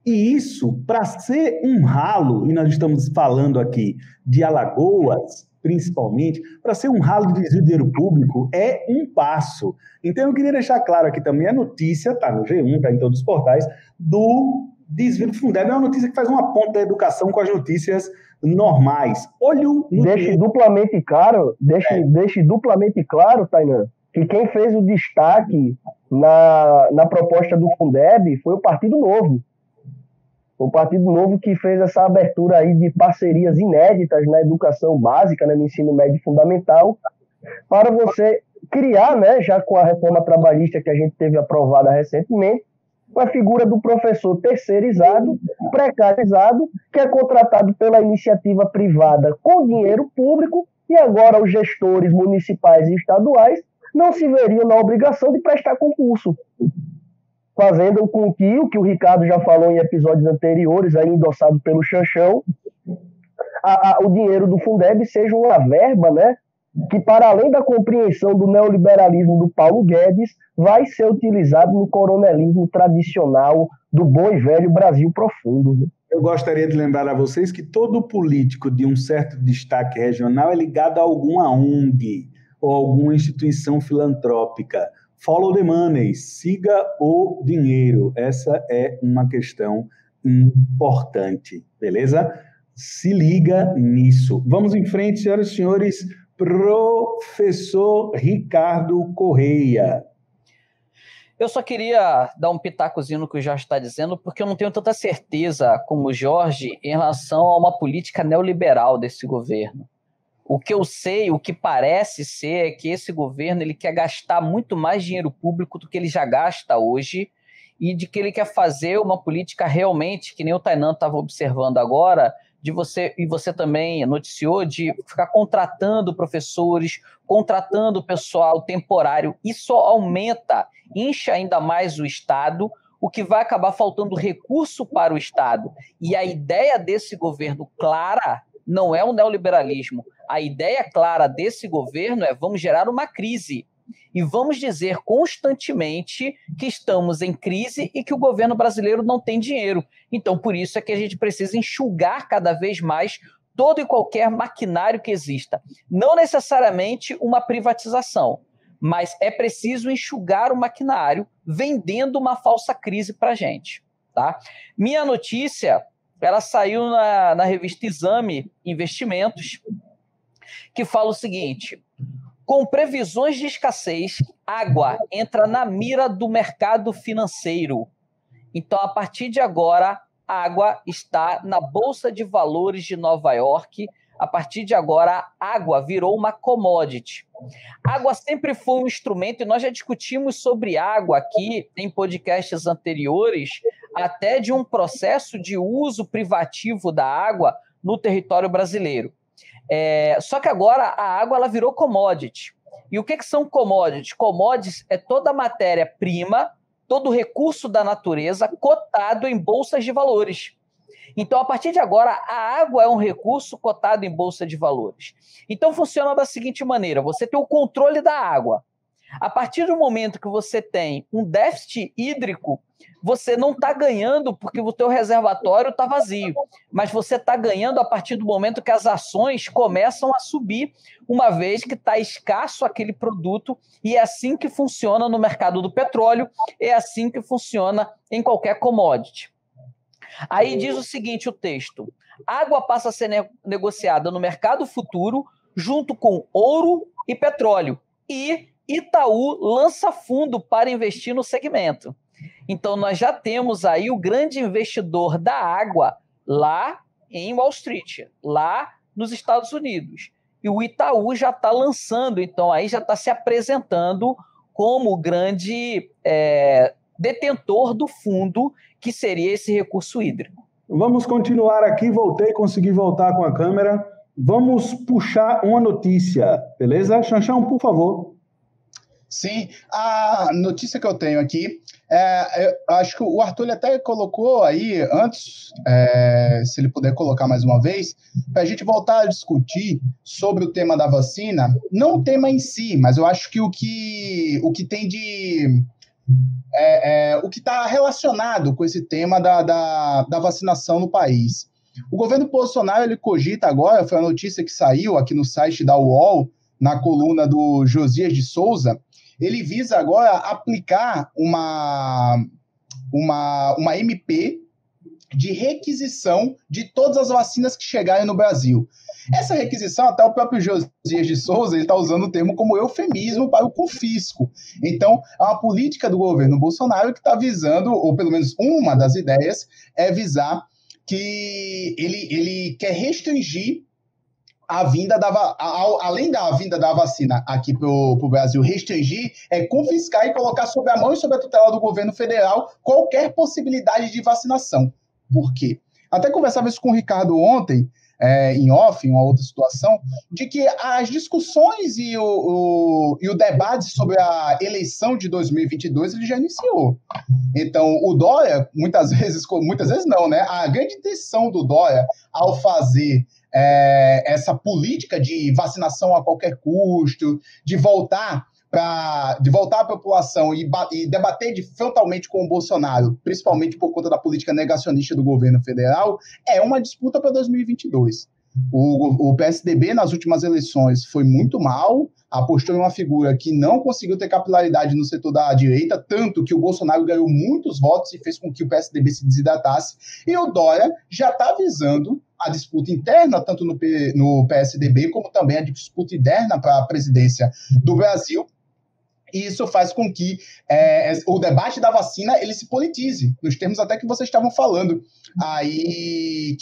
E isso, para ser um ralo, e nós estamos falando aqui de Alagoas, principalmente, para ser um ralo de desvio de dinheiro público, é um passo. Então, eu queria deixar claro aqui também a notícia, está no G1, está em todos os portais, do desvio do Fundeb. É uma notícia que faz uma ponta da educação com as notícias normais. Olho no Deixe duplamente claro, Tainan, que quem fez o destaque na proposta do Fundeb foi o Partido Novo. O Partido Novo que fez essa abertura aí de parcerias inéditas na educação básica, né, no ensino médio fundamental, para você criar, né, já com a reforma trabalhista que a gente teve aprovada recentemente, a figura do professor terceirizado, precarizado, que é contratado pela iniciativa privada com dinheiro público, e agora os gestores municipais e estaduais não se veriam na obrigação de prestar concurso, fazendo com que o Ricardo já falou em episódios anteriores, aí endossado pelo Xanxão, o dinheiro do Fundeb seja uma verba, né, que, para além da compreensão do neoliberalismo do Paulo Guedes, vai ser utilizado no coronelismo tradicional do bom e velho Brasil profundo. Eu gostaria de lembrar a vocês que todo político de um certo destaque regional é ligado a alguma ONG ou alguma instituição filantrópica. Follow the money, siga o dinheiro. Essa é uma questão importante, beleza? Se liga nisso. Vamos em frente, senhoras e senhores. Professor Ricardo Corrêa. Eu só queria dar um pitacozinho no que o Jorge está dizendo, porque eu não tenho tanta certeza como o Jorge em relação a uma política neoliberal desse governo. O que eu sei, o que parece ser, é que esse governo ele quer gastar muito mais dinheiro público do que ele já gasta hoje, e de que ele quer fazer uma política realmente, que nem o Tainan estava observando agora, e você também noticiou, de ficar contratando professores, contratando pessoal temporário. Isso aumenta, incha ainda mais o Estado, o que vai acabar faltando recurso para o Estado. E a ideia desse governo clara não é um neoliberalismo. A ideia clara desse governo é: vamos gerar uma crise. E vamos dizer constantemente que estamos em crise e que o governo brasileiro não tem dinheiro. Então, por isso é que a gente precisa enxugar cada vez mais todo e qualquer maquinário que exista. Não necessariamente uma privatização, mas é preciso enxugar o maquinário vendendo uma falsa crise para a gente. Tá? Minha notícia, ela saiu na revista Exame Investimentos, que fala o seguinte: com previsões de escassez, água entra na mira do mercado financeiro. Então, a partir de agora, a água está na Bolsa de Valores de Nova York. A partir de agora, a água virou uma commodity. Água sempre foi um instrumento, e nós já discutimos sobre água aqui em podcasts anteriores, até de um processo de uso privativo da água no território brasileiro. Só que agora a água ela virou commodity. E o que são commodities? Commodities é toda matéria-prima, todo recurso da natureza cotado em bolsas de valores. Então, a partir de agora, a água é um recurso cotado em bolsa de valores. Então, funciona da seguinte maneira: você tem o controle da água. A partir do momento que você tem um déficit hídrico, você não está ganhando porque o teu reservatório está vazio, mas você está ganhando a partir do momento que as ações começam a subir, uma vez que está escasso aquele produto, e é assim que funciona no mercado do petróleo, é assim que funciona em qualquer commodity. Aí diz o seguinte o texto: água passa a ser negociada no mercado futuro junto com ouro e petróleo, e Itaú lança fundo para investir no segmento. Então, nós já temos aí o grande investidor da água lá em Wall Street, lá nos Estados Unidos. E o Itaú já está lançando, então aí já está se apresentando como o grande detentor do fundo, que seria esse recurso hídrico. Vamos continuar aqui, consegui voltar com a câmera. Vamos puxar uma notícia, beleza? Xanxão, por favor. Sim, a notícia que eu tenho aqui, eu acho que o Arthur até colocou aí antes, se ele puder colocar mais uma vez, para a gente voltar a discutir sobre o tema da vacina, não o tema em si, mas eu acho que o que tem de... o que está relacionado com esse tema da vacinação no país. O governo Bolsonaro, ele cogita agora, foi a notícia que saiu aqui no site da UOL, na coluna do Josias de Souza, ele visa agora aplicar uma MP de requisição de todas as vacinas que chegarem no Brasil. Essa requisição, até o próprio Josias de Souza, ele está usando o termo como eufemismo para o confisco. Então, é uma política do governo Bolsonaro que está visando, ou pelo menos uma das ideias, é visar que ele quer restringir a vinda além da vinda da vacina aqui para o Brasil, restringir, confiscar e colocar sob a mão e sob a tutela do governo federal qualquer possibilidade de vacinação. Por quê? Até conversava isso com o Ricardo ontem, em off, em uma outra situação, de que as discussões e o debate sobre a eleição de 2022 ele já iniciou. Então, o Dória, muitas vezes não, né? A grande intenção do Dória ao fazer essa política de vacinação a qualquer custo, de voltar a população e debater frontalmente com o Bolsonaro, principalmente por conta da política negacionista do governo federal, é uma disputa para 2022. O PSDB, nas últimas eleições, foi muito mal, apostou em uma figura que não conseguiu ter capilaridade no setor da direita, tanto que o Bolsonaro ganhou muitos votos e fez com que o PSDB se desidratasse, e o Dória já está visando a disputa interna, tanto no PSDB, como também a disputa interna para a presidência do Brasil. E isso faz com que o debate da vacina ele se politize, nos termos até que vocês estavam falando aí,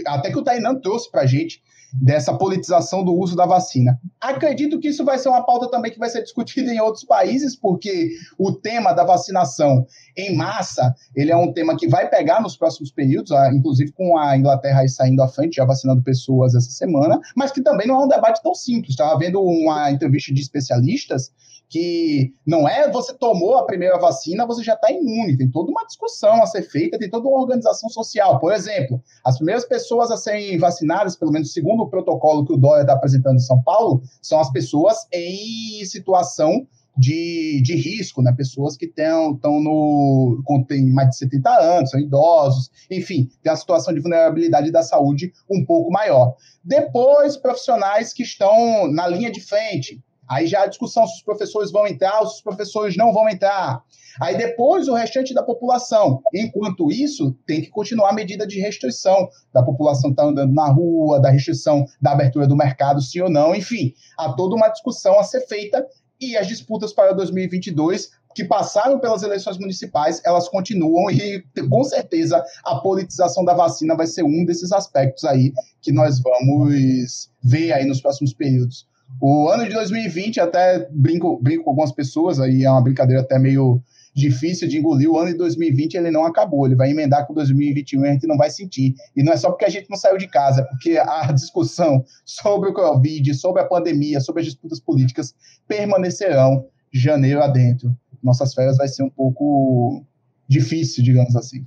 até que o Tainan trouxe para a gente, dessa politização do uso da vacina. Acredito que isso vai ser uma pauta também que vai ser discutida em outros países, porque o tema da vacinação em massa, ele é um tema que vai pegar nos próximos períodos, inclusive com a Inglaterra aí saindo à frente, já vacinando pessoas essa semana, mas que também não é um debate tão simples. Estava vendo uma entrevista de especialistas que não é você tomou a primeira vacina, você já está imune. Tem toda uma discussão a ser feita, tem toda uma organização social. Por exemplo, as primeiras pessoas a serem vacinadas, pelo menos segundo o protocolo que o Dória está apresentando em São Paulo, são as pessoas em situação de risco, né? Pessoas que têm mais de 70 anos, são idosos, enfim, tem uma situação de vulnerabilidade da saúde um pouco maior. Depois, profissionais que estão na linha de frente. Aí já a discussão se os professores vão entrar ou se os professores não vão entrar. Aí depois o restante da população. Enquanto isso, tem que continuar a medida de restrição da população estar andando na rua, da restrição da abertura do mercado, sim ou não. Enfim, há toda uma discussão a ser feita e as disputas para 2022, que passaram pelas eleições municipais, elas continuam e, com certeza, a politização da vacina vai ser um desses aspectos aí que nós vamos ver aí nos próximos períodos. O ano de 2020, até brinco com algumas pessoas, aí é uma brincadeira até meio difícil de engolir, o ano de 2020 ele não acabou, ele vai emendar com 2021 e a gente não vai sentir. E não é só porque a gente não saiu de casa, é porque a discussão sobre o Covid, sobre a pandemia, sobre as disputas políticas permanecerão janeiro adentro. Nossas férias vai ser um pouco difícil, digamos assim.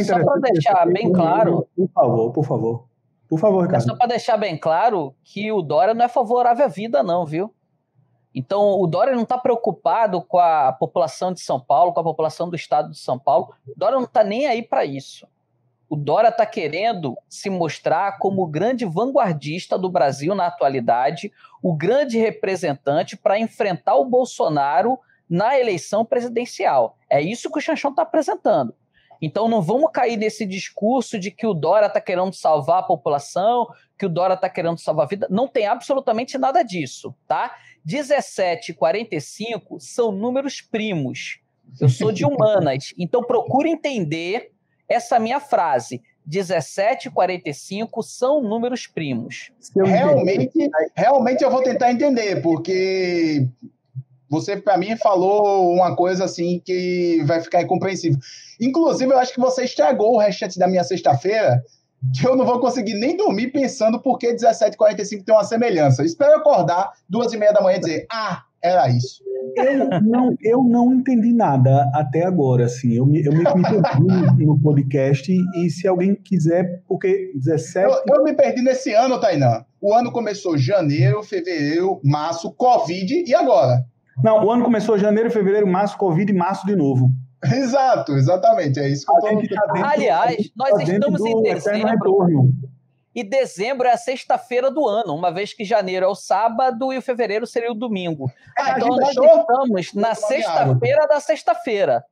Só para deixar bem claro... Por favor, Ricardo. Só para deixar bem claro que o Dória não é favorável à vida, não, viu? Então, o Dória não está preocupado com a população de São Paulo, com a população do estado de São Paulo. O Dória não está nem aí para isso. O Dória está querendo se mostrar como o grande vanguardista do Brasil na atualidade, o grande representante para enfrentar o Bolsonaro na eleição presidencial. É isso que o Xanxão está apresentando. Então não vamos cair nesse discurso de que o Dória está querendo salvar a população, que o Dória está querendo salvar a vida. Não tem absolutamente nada disso, tá? 17 e 45 são números primos. Eu sou de humanas, então procure entender essa minha frase. 17 e 45 são números primos. Realmente eu vou tentar entender, porque... Você, para mim, falou uma coisa assim que vai ficar incompreensível. Inclusive, eu acho que você estragou o restante da minha sexta-feira, que eu não vou conseguir nem dormir pensando por que 17h45 tem uma semelhança. Espero acordar 2h30 da manhã e dizer, era isso. Eu não entendi nada até agora, assim. Eu me perdi no podcast e se alguém quiser, porque 17... Eu me perdi nesse ano, Tainan. O ano começou janeiro, fevereiro, março, Covid e agora? Não, o ano começou janeiro, fevereiro, março, Covid e março de novo. Exato, exatamente. É isso que eu tô... Aliás, nós estamos em dezembro. E dezembro é a sexta-feira do ano, uma vez que janeiro é o sábado e o fevereiro seria o domingo. Então nós estamos na sexta-feira da sexta-feira.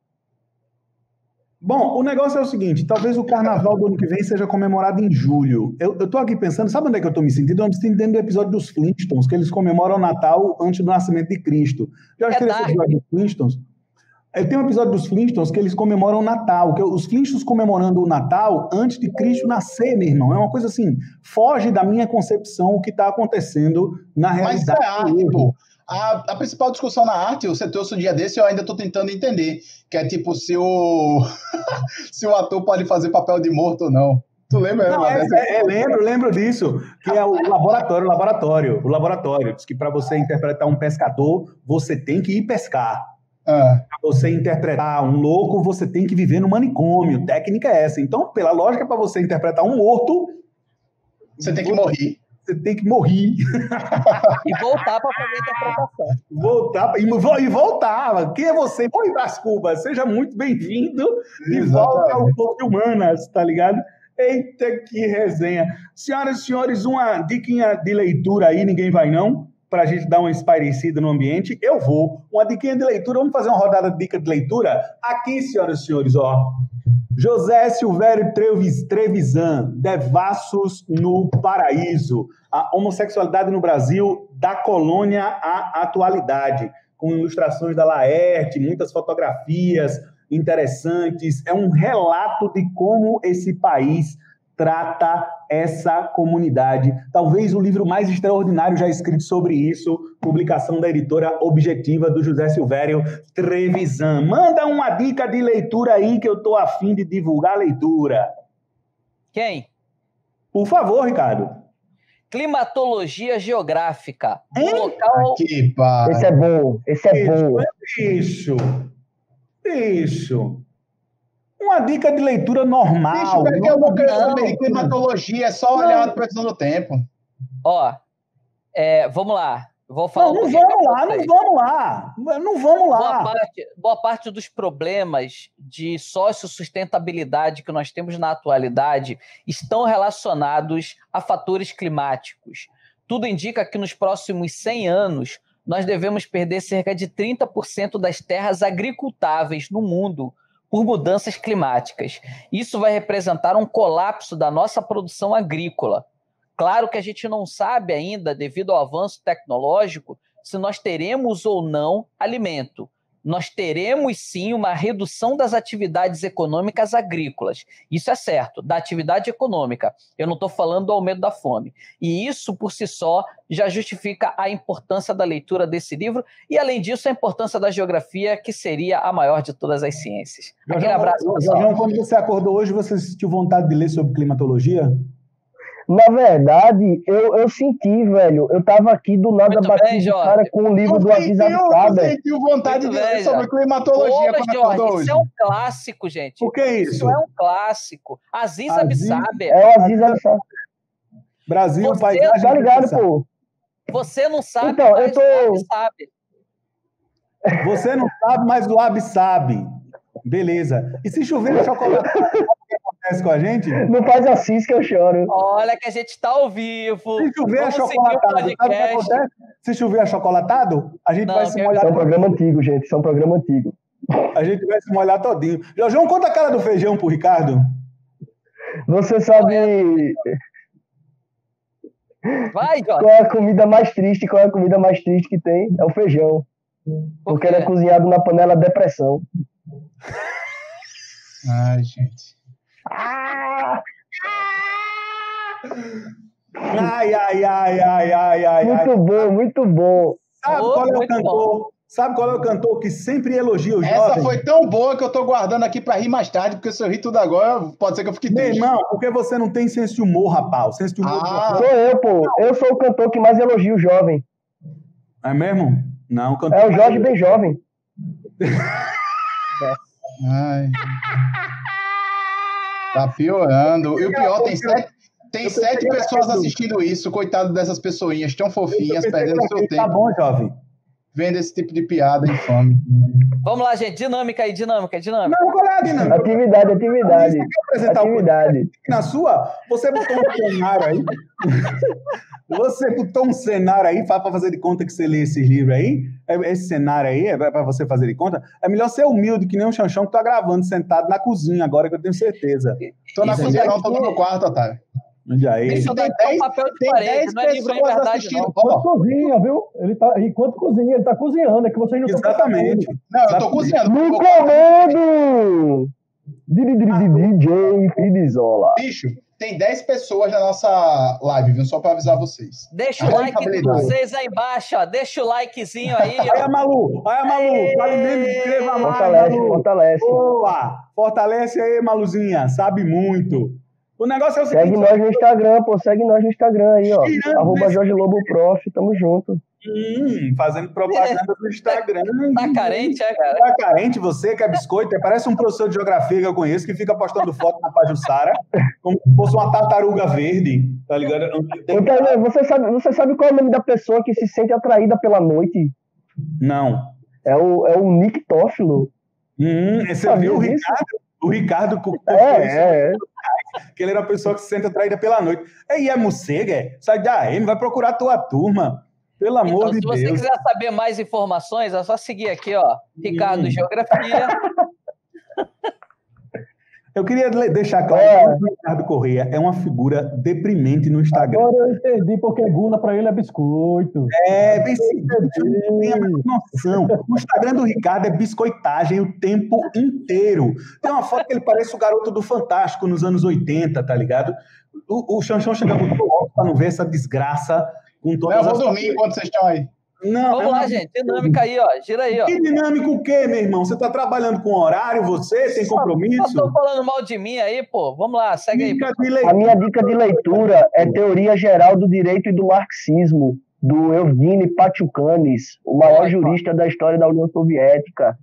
Bom, o negócio é o seguinte, talvez o carnaval do ano que vem seja comemorado em julho. Eu tô aqui pensando, sabe onde é que eu tô me sentindo? Eu me sinto dentro do episódio dos Flintstones, que eles comemoram o Natal antes do nascimento de Cristo. Já acho que esse episódio dos Flintstones... Tem um episódio dos Flintstones que eles comemoram o Natal, que os Flintstones comemorando o Natal antes de Cristo nascer, meu irmão. É uma coisa assim, foge da minha concepção o que está acontecendo na realidade. Mas é arte, pô. A principal discussão na arte, você trouxe um dia desse, eu ainda estou tentando entender, que é tipo se o ator pode fazer papel de morto ou não. Tu lembra? Não, lembro disso, que é o laboratório. Diz que para você interpretar um pescador, você tem que ir pescar. Para você interpretar um louco, você tem que viver no manicômio. Técnica é essa. Então, pela lógica, para você interpretar um morto... Você tem que morrer. Você tem que morrer. E voltar para fazer a interpretação. E voltar. Quem é você? Oi, Brás Cubas. Seja muito bem-vindo de volta ao Povo de Humanas, tá ligado? Eita, que resenha. Senhoras e senhores, uma diquinha de leitura aí, ninguém vai não? Para a gente dar uma espairecida no ambiente, eu vou. Uma diquinha de leitura, vamos fazer uma rodada de dica de leitura? Aqui, senhoras e senhores, ó. José Silvério Trevisan, Devassos no Paraíso. A homossexualidade no Brasil, da colônia à atualidade. Com ilustrações da Laerte, muitas fotografias interessantes. É um relato de como esse país trata essa comunidade. Talvez o livro mais extraordinário já escrito sobre isso, publicação da editora Objetiva, do José Silvério Trevisan. Manda uma dica de leitura aí que eu estou a fim de divulgar a leitura. Quem? Por favor, Ricardo. Climatologia geográfica. O local... Aqui, pai. Esse é bom, esse é bom. Bicho. Uma dica de leitura normal. Bicho, eu vou querer saber de climatologia, é só olhar a previsão do tempo. Ó, vamos lá. Vou falar Não vamos lá. Boa parte dos problemas de sociossustentabilidade que nós temos na atualidade estão relacionados a fatores climáticos. Tudo indica que nos próximos 100 anos nós devemos perder cerca de 30% das terras agricultáveis no mundo por mudanças climáticas. Isso vai representar um colapso da nossa produção agrícola. Claro que a gente não sabe ainda, devido ao avanço tecnológico, se nós teremos ou não alimento. Nós teremos, sim, uma redução das atividades econômicas agrícolas. Isso é certo, da atividade econômica. Eu não estou falando do aumento da fome. E isso, por si só, já justifica a importância da leitura desse livro e, além disso, a importância da geografia, que seria a maior de todas as ciências. Aquele abraço, pessoal. João, quando você acordou hoje, você sentiu vontade de ler sobre climatologia? Na verdade, eu senti, velho. Eu tava aqui do nada batendo de cara com o livro do Aziz Ansari. Eu sentiu vontade de ler sobre climatologia quando acordou hoje. Isso é um clássico, gente. O que é isso? Isso é um clássico. Aziz Ansari. É o Aziz Ansari. Brasil, Você paisagem. Tá ligado, pô? Você não sabe, Então, mas o Ab sabe. Você não sabe, mas o Ab sabe. Beleza. E se chover chocolate, o que acontece com a gente? Não faz assim que eu choro. Olha que a gente está ao vivo. Se chover Vamos seguir o achocolatado, sabe o que podcast. acontece? Se chover achocolatado, a gente Não, vai se que- molhar. Isso é um programa antigo, gente. Isso é um programa antigo. A gente vai se molhar todinho. João, conta a cara do feijão pro Ricardo. Você sabe Vai, Jorge. qual é a comida mais triste? Qual é a comida mais triste que tem? É o feijão. Porque ele é cozinhado na panela depressão. Ai, gente. Ai. Muito bom, muito bom. Sabe Oh, qual é o muito cantor? Sabe qual é o cantor que sempre elogia os Essa jovens? foi tão boa que eu tô guardando aqui pra rir mais tarde, porque se eu rir tudo agora, pode ser que eu fique Meu triste. irmão, porque você não tem senso de humor, rapaz. O senso de humor Sou eu, pô. Eu sou o cantor que mais elogia o jovem. é mesmo? Não, o cantor É o Jorge bem jovem. Ai. Tá piorando. E o pior, tem sete pessoas assistindo isso. Coitado dessas pessoinhas tão fofinhas, perdendo seu Tá tempo bom, jovem. vendo esse tipo de piada infame. Vamos lá, gente. Dinâmica aí, dinâmica. Não, qual é a dinâmica? Atividade. Você quer apresentar o Atividade. podcast na sua? Você botou um cenário aí. Você botou um cenário aí para fazer de conta que você lê esses livros aí? Esse cenário aí é para você fazer de conta? É melhor ser humilde que nem um Xanxão que tá gravando sentado na cozinha agora, que eu tenho certeza. Tô na Isso cozinha, aqui- não, tô no quarto, Otário. E aí? Isso Tem daqui é um papel de tem parede, 10 não é livro de pessoas verdade, assistindo. não. Ó, Cozinha, viu? Enquanto cozinha, ele tá cozinhando, é que vocês não estão Exatamente. não, eu tô cozinhando. No porque eu- comando! DJ Fidizola. Bicho, tem 10 pessoas na nossa live, viu? Só pra avisar vocês. Deixa o Olha a like de habilidade. vocês aí embaixo, ó. Deixa o likezinho aí, Olha ó. a Malu, fale mesmo, escreva mais, Fortalece, Malu. fortalece. Boa, fortalece aí, Maluzinha, sabe muito. O negócio é o Segue seguinte, nós no Instagram, pô. Segue nós no Instagram aí, ó. Tirando desse- Jorge Lobo Prof. Tamo junto. fazendo propaganda no Instagram. Tá carente, é, cara? Tá carente você, que é biscoito? Parece um professor de geografia que eu conheço que fica postando foto na Pajussara como se fosse uma tartaruga verde, tá ligado? Então, você sabe qual é o nome da pessoa que se sente atraída pela noite? Não. É o Nick Tófilo. Você viu o Ricardo? O Ricardo É. que ele era uma pessoa que se sente atraída pela noite. E é morcega, é? Sai da AM, vai procurar a tua turma. Pelo amor Então, de se você Deus. quiser saber mais informações, é só seguir aqui, ó. Ricardo Geografia. Eu queria deixar claro que o Ricardo Corrêa é uma figura deprimente no Instagram. Agora eu entendi porque Guna pra ele é biscoito. Bem seguinte, não tem a menor noção. O Instagram do Ricardo é biscoitagem o tempo inteiro. Tem uma foto que ele parece o garoto do Fantástico nos anos 80, tá ligado? O Xanxão chega muito alto pra não ver essa desgraça com todas Eu vou as... dormir enquanto vocês estão aí. Não, Vamos lá, gente. Dinâmica aí, ó. Gira aí, ó. Que dinâmico o quê, meu irmão? Você tá trabalhando com horário, você tem compromisso? Só tô falando mal de mim aí, pô. Vamos lá, segue aí. A minha dica de leitura é Teoria Geral do Direito e do Marxismo, do Evgeny Pachucanes, o maior jurista da história da União Soviética.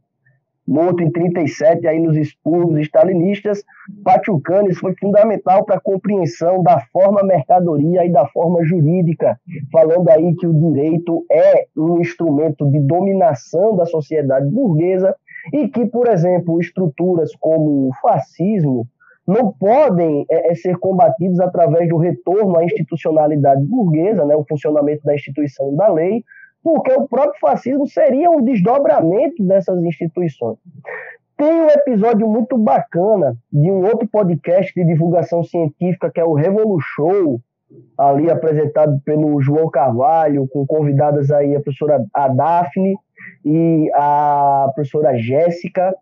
Morto em 1937, aí nos expurgos stalinistas, Pachucanes foi fundamental para a compreensão da forma mercadoria e da forma jurídica, falando aí que o direito é um instrumento de dominação da sociedade burguesa e que, por exemplo, estruturas como o fascismo não podem ser combatidos através do retorno à institucionalidade burguesa, né, o funcionamento da instituição e da lei, porque o próprio fascismo seria um desdobramento dessas instituições. Tem um episódio muito bacana de um outro podcast de divulgação científica, que é o Revolution, ali apresentado pelo João Carvalho, com convidadas aí a professora Daphne e a professora Jéssica.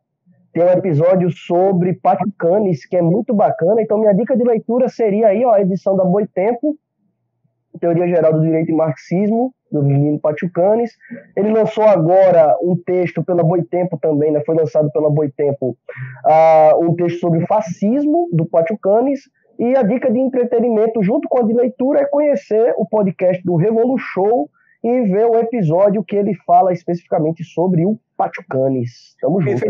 Tem um episódio sobre Pachucanes, que é muito bacana. Então, minha dica de leitura seria aí, ó, a edição da Boitempo, Teoria Geral do Direito e Marxismo, do Evgeny Pachucanes. Ele lançou agora um texto pela Boitempo também, né? Foi lançado pela Boitempo, um texto sobre fascismo, do Pachucanes. E a dica de entretenimento, junto com a de leitura, é conhecer o podcast do Revolution e ver o episódio que ele fala especificamente sobre o Pachucanes. Tamo junto.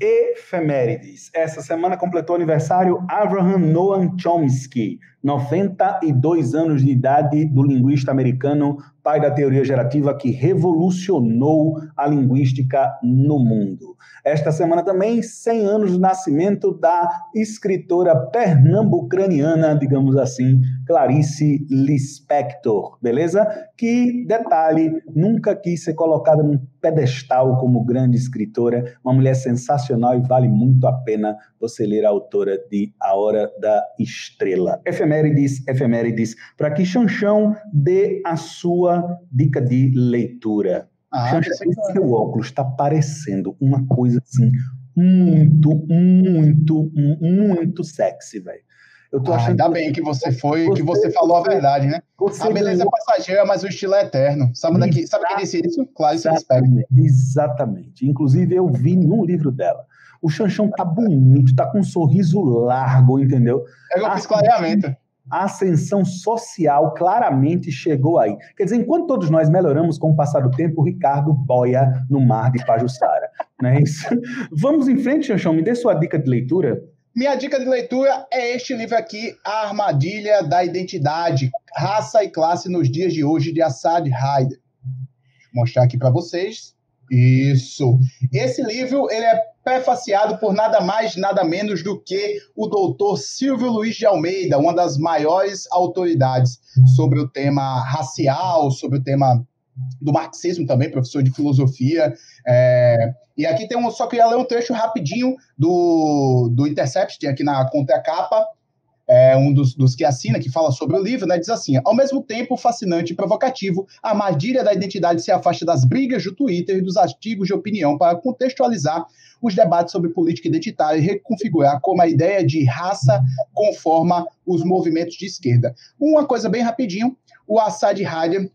Efemérides. Essa semana completou aniversário Abraham Noam Chomsky, 92 anos de idade, do linguista americano, pai da teoria gerativa que revolucionou a linguística no mundo. Esta semana também, 100 anos do nascimento da escritora pernambucaniana, digamos assim, Clarice Lispector, beleza? Que, detalhe, nunca quis ser colocada num pedestal como grande escritora, uma mulher sensacional e vale muito a pena você ler a autora de A Hora da Estrela. Efemérides, para que Xanxão dê a sua dica de leitura. Xanxão, esse seu óculos está parecendo uma coisa assim muito sexy, velho. Eu tô achando ainda bem que você falou a verdade, né? A beleza é passageira, mas o estilo é eterno. Sabe quem disse isso? Clarice Lispector. Exatamente. Inclusive, eu vi num livro dela. O Xanxão tá bonito, tá com um sorriso largo, entendeu? Eu fiz clareamento. A ascensão social claramente chegou aí. Quer dizer, enquanto todos nós melhoramos com o passar do tempo, o Ricardo boia no mar de Pajuçara. Não é isso? Vamos em frente, Xanxão. Me dê sua dica de leitura. Minha dica de leitura é este livro aqui, A Armadilha da Identidade, Raça e Classe nos Dias de Hoje, de Assad Haider. Vou mostrar aqui para vocês. Isso. Esse livro ele é prefaciado por nada mais, nada menos do que o doutor Silvio Luiz de Almeida, uma das maiores autoridades sobre o tema racial, sobre o tema do marxismo também, professor de filosofia. E aqui tem só queria ler um trecho rapidinho do Intercept, tem aqui na contracapa, um dos que assina, que fala sobre o livro, né, diz assim: ao mesmo tempo fascinante e provocativo, a armadilha da identidade se afasta das brigas do Twitter e dos artigos de opinião para contextualizar os debates sobre política identitária e reconfigurar como a ideia de raça conforma os movimentos de esquerda. Uma coisa bem rapidinho, o Assad Haider,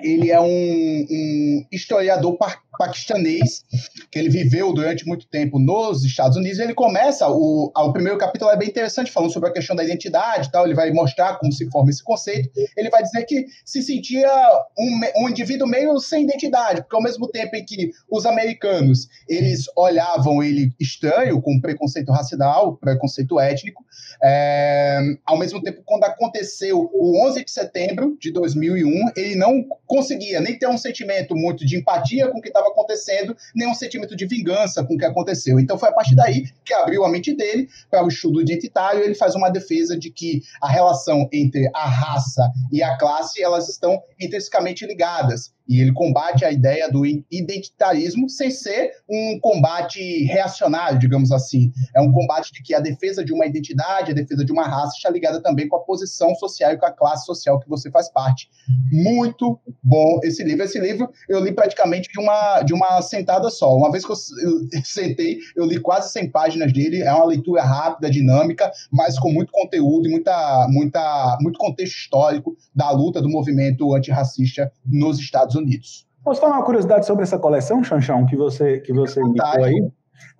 ele é um historiador paquistanês, que ele viveu durante muito tempo nos Estados Unidos. Ele começa, o primeiro capítulo é bem interessante, falando sobre a questão da identidade e tal. Ele vai mostrar como se forma esse conceito. Ele vai dizer que se sentia um indivíduo meio sem identidade, porque ao mesmo tempo em que os americanos, eles olhavam ele estranho, com preconceito racial, preconceito étnico, ao mesmo tempo, quando aconteceu o 11 de setembro de 2001, ele não conseguia nem ter um sentimento muito de empatia com o que estava acontecendo, nem um sentimento de vingança com o que aconteceu. Então foi a partir daí que abriu a mente dele para o estudo identitário. Ele faz uma defesa de que a relação entre a raça e a classe, elas estão intrinsecamente ligadas. E ele combate a ideia do identitarismo sem ser um combate reacionário, digamos assim. É um combate de que a defesa de uma identidade, a defesa de uma raça está ligada também com a posição social e com a classe social que você faz parte. Muito bom esse livro. Esse livro eu li praticamente de uma sentada só. Uma vez que eu sentei, eu li quase 100 páginas dele. É uma leitura rápida, dinâmica, mas com muito conteúdo e muito contexto histórico da luta do movimento antirracista nos Estados Unidos. Posso falar uma curiosidade sobre essa coleção, Xanxão, que você indicou aí?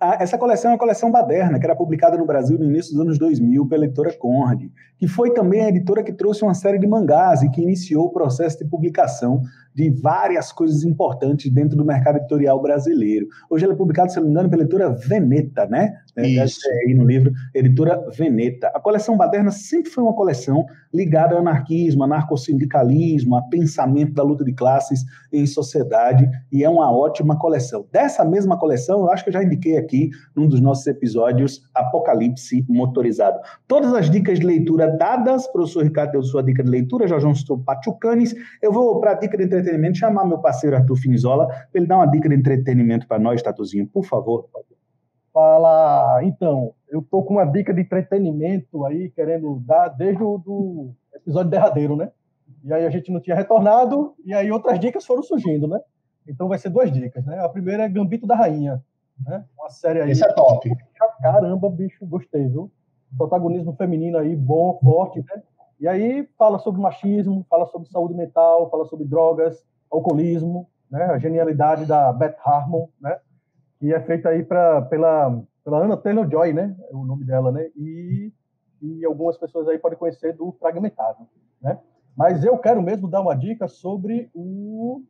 Essa coleção é a coleção Baderna, que era publicada no Brasil no início dos anos 2000 pela editora Conrad, que foi também a editora que trouxe uma série de mangás e que iniciou o processo de publicação de várias coisas importantes dentro do mercado editorial brasileiro. Hoje ela é publicada, se não me engano, pela editora Veneta, né? Isso. Aí no livro, editora Veneta. A coleção Baderna sempre foi uma coleção ligada ao anarquismo, anarcossindicalismo, a pensamento da luta de classes em sociedade, e é uma ótima coleção. Dessa mesma coleção, eu acho que eu já indiquei aqui, num dos nossos episódios, Apocalipse Motorizado. Todas as dicas de leitura dadas, professor Ricardo deu sua dica de leitura, Jorjão citou Pachucanes, eu vou para a dica de entretenimento chamar meu parceiro Arthur Finizola, para ele dar uma dica de entretenimento para nós, Tatuzinho, por favor. Fala, então, eu tô com uma dica de entretenimento aí, querendo dar desde o episódio derradeiro, né? E aí a gente não tinha retornado, e aí outras dicas foram surgindo, né? Então vai ser 2 dicas, né? A primeira é Gambito da Rainha, né? Uma série aí... Esse é top. Caramba, bicho, gostei, viu? Protagonismo feminino aí, bom, forte, né? E aí fala sobre machismo, fala sobre saúde mental, fala sobre drogas, alcoolismo, né? A genialidade da Beth Harmon, né? E é feita aí pela Anya Taylor-Joy, né? É o nome dela, né? E algumas pessoas aí podem conhecer do Fragmentado, né? Mas eu quero mesmo dar uma dica sobre o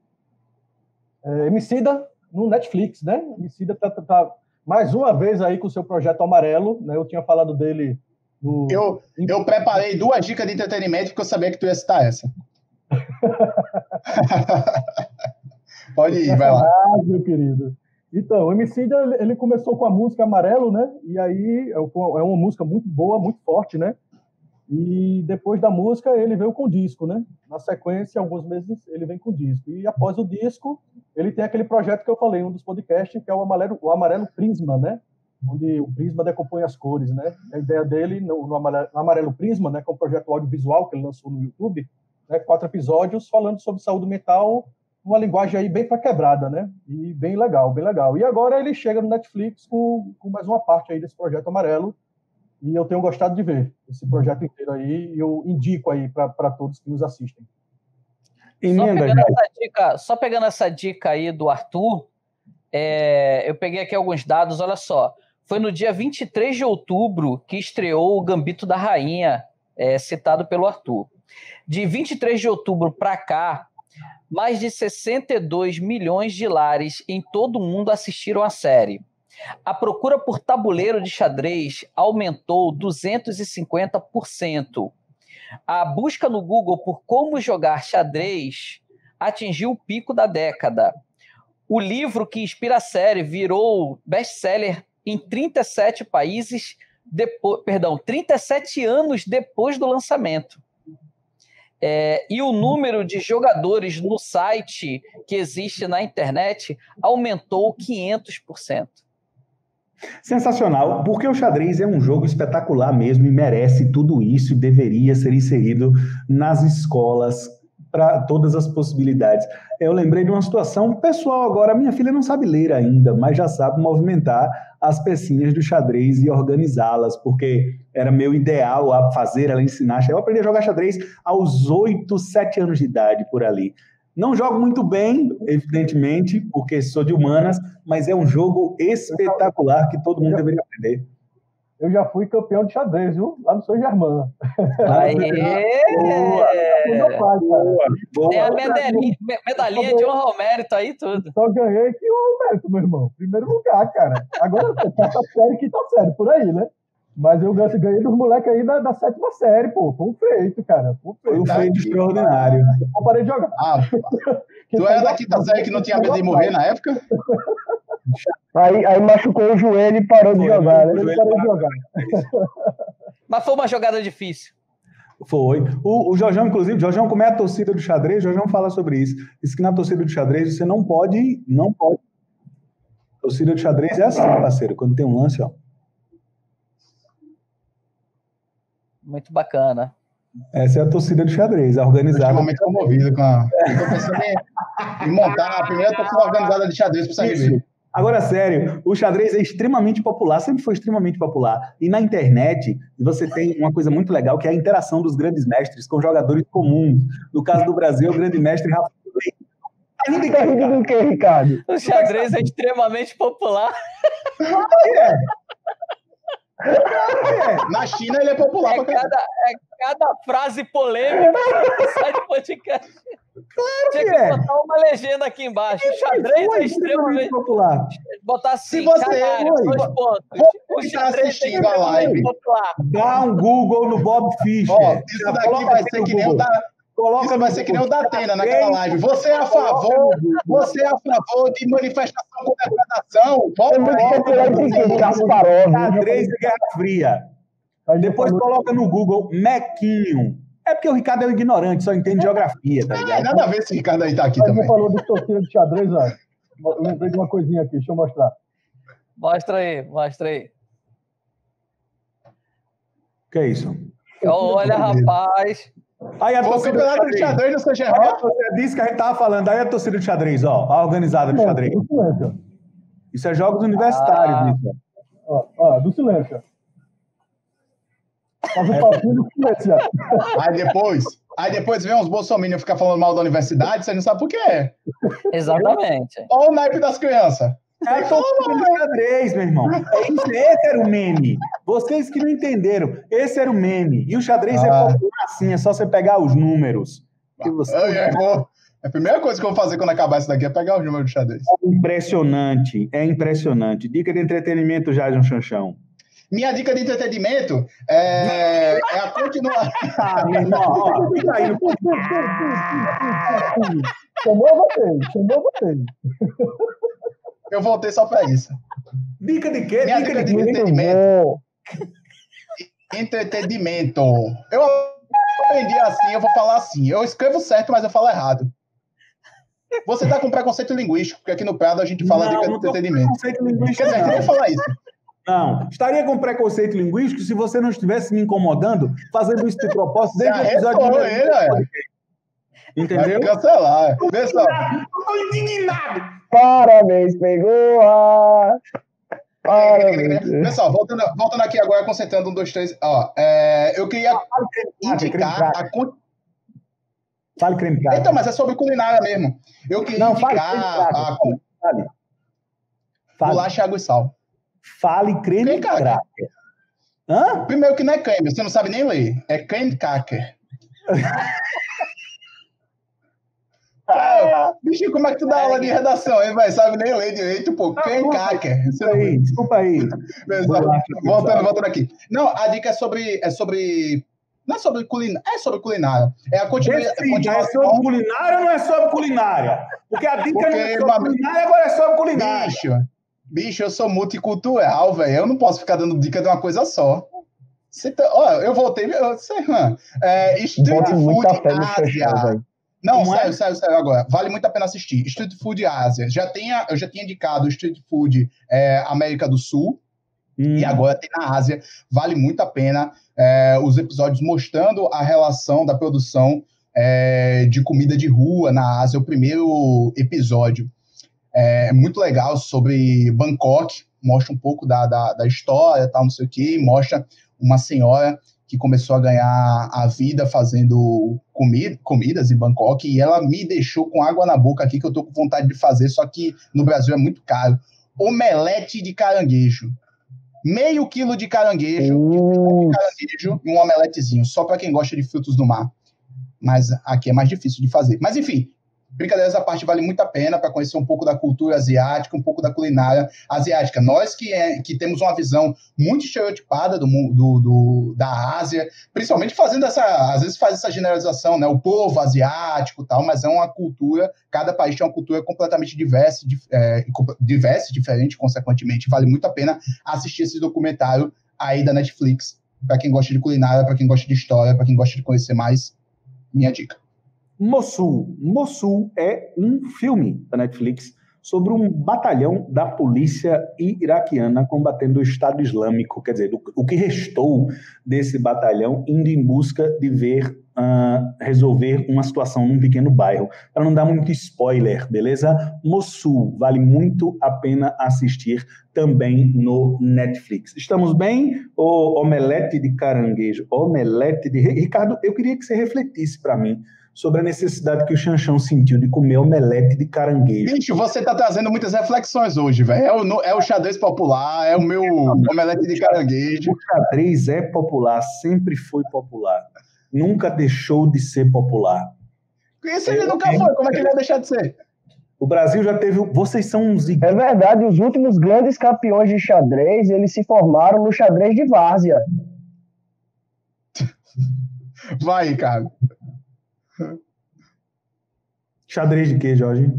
Emicida no Netflix, né? Emicida tá mais uma vez aí com o seu projeto Amarelo, né? Eu tinha falado dele no... Eu preparei 2 dicas de entretenimento porque eu sabia que tu ia citar essa. Pode ir, vai lá. Meu querido. Então, o Emicida, ele começou com a música Amarelo, né? E aí é uma música muito boa, muito forte, né? E depois da música ele veio com o disco, né? Na sequência, alguns meses, ele vem com o disco. E após o disco, ele tem aquele projeto que eu falei, um dos podcasts, que é o Amarelo Prisma, né? Onde o Prisma decompõe as cores, né? A ideia dele, no Amarelo Prisma, né? Que é um projeto audiovisual que ele lançou no YouTube, né? 4 episódios falando sobre saúde mental, uma linguagem aí bem para quebrada, né? E bem legal, bem legal. E agora ele chega no Netflix com mais uma parte aí desse projeto Amarelo, e eu tenho gostado de ver esse projeto inteiro aí, e eu indico aí para todos que nos assistem. Só pegando essa dica aí do Arthur, eu peguei aqui alguns dados, olha só. Foi no dia 23 de outubro que estreou o Gambito da Rainha, citado pelo Arthur. De 23 de outubro para cá, mais de 62 milhões de lares em todo o mundo assistiram a série. A procura por tabuleiro de xadrez aumentou 250%. A busca no Google por como jogar xadrez atingiu o pico da década. O livro que inspira a série virou best-seller em 37 países, 37 anos depois do lançamento. E o número de jogadores no site que existe na internet aumentou 500%. Sensacional, porque o xadrez é um jogo espetacular mesmo e merece tudo isso e deveria ser inserido nas escolas para todas as possibilidades. Eu lembrei de uma situação pessoal agora, minha filha não sabe ler ainda, mas já sabe movimentar as pecinhas do xadrez e organizá-las, porque era meu ideal a fazer ela ensinar. Eu aprendi a jogar xadrez aos 8, 7 anos de idade, por ali. Não jogo muito bem, evidentemente, porque sou de humanas, mas é um jogo espetacular que todo mundo deveria aprender. Eu já fui campeão de xadrez, viu? Lá no São Germán. Tem a medalhinha de honra ao mérito aí, tudo. Só ganhei que honra ao mérito, meu irmão. Primeiro lugar, cara. Agora, quarta série, quinta série, por aí, né? Mas eu ganhei dos moleques aí da 7ª série, pô. Foi um feito, cara. Foi um feito extraordinário. Eu parei de jogar. Tu era da 5ª série que não tinha medo de morrer na época? Aí machucou o joelho e parou de jogar, né? Ele parou de jogar. Mas foi uma jogada difícil. Foi. O Jorjão, inclusive, Jorjão, como é a torcida do xadrez, Jorjão fala sobre isso. Diz que na torcida do xadrez você não pode. A torcida do xadrez é assim, parceiro. Quando tem um lance, ó. Muito bacana. Essa é a torcida do xadrez, a organizada. Extremamente comovido com a... Estou pensando em montar a primeira torcida organizada de xadrez para sair ver. Agora, sério, o xadrez é extremamente popular, sempre foi extremamente popular. E na internet, você tem uma coisa muito legal, que é a interação dos grandes mestres com jogadores comuns. No caso do Brasil, o grande mestre Rafael Tá rindo do que, Ricardo? O xadrez é extremamente popular. Na China ele é popular pra caralho. Cada frase polêmica que sai de podcast. Claro que que é. botar uma legenda aqui embaixo. O xadrez é extremamente popular. Botar assim, Se você- caralho, Oi. 2 pontos. O Quem tá xadrez é assistindo a live? extremamente popular. Dá um Google no Bob Fischer. Ó, isso Já daqui coloca vai aqui ser no que nem o Google. da... Coloca Isso no vai ser que nem o Google. da Atena naquela live. Você é a favor de manifestação com degradação? É muito popular entre quem? Kasparov. Xadrez e Guerra Fria. Depois coloca no Google Mequinho. É porque o Ricardo é um ignorante, só entende geografia, tá Não ligado? nada a ver se o Ricardo aí tá aqui Mas também. não falou de torcida de xadrez, ó. Eu lembrei de uma coisinha aqui, deixa eu mostrar. Mostra aí. Que é isso? Olha, rapaz. Aí a Foi o torcida do campeonato de xadrez. xadrez no CGR. Aí a torcida disse que a gente tava falando. Aí a torcida do xadrez, ó. A organizada do xadrez. Do silêncio. Isso é jogos universitários, isso. Ó, do silêncio. Faz o papinho do silêncio. Aí depois vem uns bolsominions ficar falando mal da universidade, você não sabe por quê. Exatamente. Olha o naipe das crianças. É a torcida do xadrez, meu irmão. Esse era o meme. Vocês que não entenderam. Esse era o meme. E o xadrez é popular assim, é só você pegar os números. Que você... A primeira coisa que eu vou fazer quando acabar isso daqui é pegar os números do xadrez. É impressionante. Dica de entretenimento, Jason Chanchão. Minha dica de entretenimento é a continuar. Ah, meu irmão, ó, fica aí no... Chamou você. Eu voltei só pra isso. Dica de quê? Minha dica de entretenimento. Entretenimento. Eu aprendi assim, eu vou falar assim. Eu escrevo certo, mas eu falo errado. Você tá com preconceito linguístico, porque aqui no Prado a gente fala dica de entretenimento. Preconceito linguístico, Quer dizer, eu queria falar isso. Não, estaria com preconceito linguístico se você não estivesse me incomodando, fazendo isso de propósito desde o episódio arretou ele, Entendeu? Vai cancelar. Pessoal, Eu tô indignado. Parabéns, pegou. Parabéns. pessoal, voltando aqui agora, concentrando 1, 2, 3. Ó, eu queria indicar a... Fale creme cracker. Então, mas é sobre culinária mesmo. Eu queria indicar a bolacha, água e sal. Fale creme cracker. Hã? Primeiro que não é creme, você não sabe nem ler. É creme cracker. Bicho, como é que tu dá aula de redação, hein, velho? Sabe nem ler direito, pô. Creme cracker. Desculpa aí. Voltando aqui. Não, a dica é sobre... Não é sobre culinária, é sobre culinária. É a continuação. É sobre culinária ou não é sobre culinária? Porque a dica não é sobre culinária, agora é sobre culinária. Bicho, eu sou multicultural, velho. Eu não posso ficar dando dica de uma coisa só. Eu voltei... Street Food Ásia. Não, sério agora. Vale muito a pena assistir. Street Food Ásia. Eu já tinha indicado Street Food América do Sul. E agora tem na Ásia. Vale muito a pena os episódios mostrando a relação da produção de comida de rua na Ásia. O primeiro episódio é muito legal sobre Bangkok. Mostra um pouco da história, tal, não sei o quê. Mostra uma senhora que começou a ganhar a vida fazendo comidas em Bangkok, e ela me deixou com água na boca aqui, que eu tô com vontade de fazer, só que no Brasil é muito caro. Omelete de caranguejo. Meio quilo de caranguejo, e um omeletezinho, só para quem gosta de frutos do mar. Mas aqui é mais difícil de fazer. Mas enfim, brincadeiras à parte, vale muito a pena para conhecer um pouco da cultura asiática, um pouco da culinária asiática. Nós que temos uma visão muito estereotipada da Ásia, principalmente fazendo às vezes faz essa generalização, né? O povo asiático e tal, mas é uma cultura, cada país tem uma cultura completamente diversa e diferente, consequentemente. Vale muito a pena assistir esse documentário aí da Netflix, para quem gosta de culinária, para quem gosta de história, para quem gosta de conhecer mais. Minha dica. Mossul é um filme da Netflix sobre um batalhão da polícia iraquiana combatendo o Estado Islâmico, quer dizer, o que restou desse batalhão indo em busca de resolver uma situação num pequeno bairro. Para não dar muito spoiler, beleza? Mossul, vale muito a pena assistir também no Netflix. Estamos bem? O omelete de caranguejo, omelete de... Ricardo, eu queria que você refletisse para mim sobre a necessidade que o Xanxão sentiu de comer omelete de caranguejo. Bicho, você tá trazendo muitas reflexões hoje, velho. É o xadrez popular, é o meu omelete de caranguejo. O xadrez é popular, sempre foi popular. Nunca deixou de ser popular. Isso ele nunca foi, como é que ele ia deixar de ser? O Brasil já teve... Vocês são uns... É verdade, os últimos grandes campeões de xadrez, eles se formaram no xadrez de várzea. Vai, cara. Xadrez de quê, Jorge?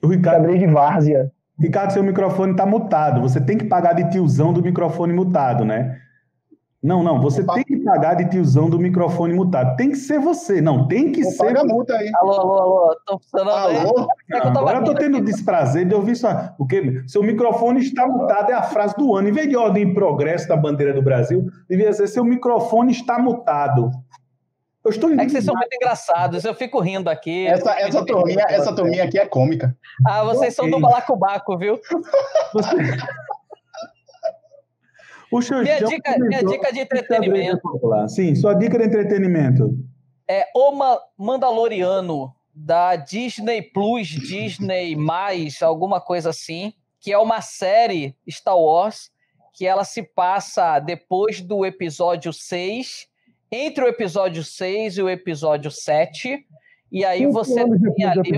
O Ricardo... Xadrez de várzea. Ricardo, seu microfone tá mutado. Você tem que pagar de tiozão do microfone mutado, né? Não, você tem que pagar de tiozão do microfone mutado. Tem que ser você, não, tem que ser... Paga a multa aí. Alô, estão funcionando aí? Alô? Agora eu tô tendo o desprazer de ouvir só... Porque seu microfone está mutado, é a frase do ano. Em vez de ordem e progresso da bandeira do Brasil, devia ser seu microfone está mutado. Eu estou É que vocês são muito engraçados, eu fico rindo aqui. Essa turminha aqui é cômica. Ah, vocês são do balacobaco, viu? Minha dica de entretenimento. Sim, sua dica de entretenimento. É O Mandaloriano, da Disney Plus, Disney+, alguma coisa assim, que é uma série Star Wars, que ela se passa depois do episódio 6, entre o episódio 6 e o episódio 7, e aí você tem ali...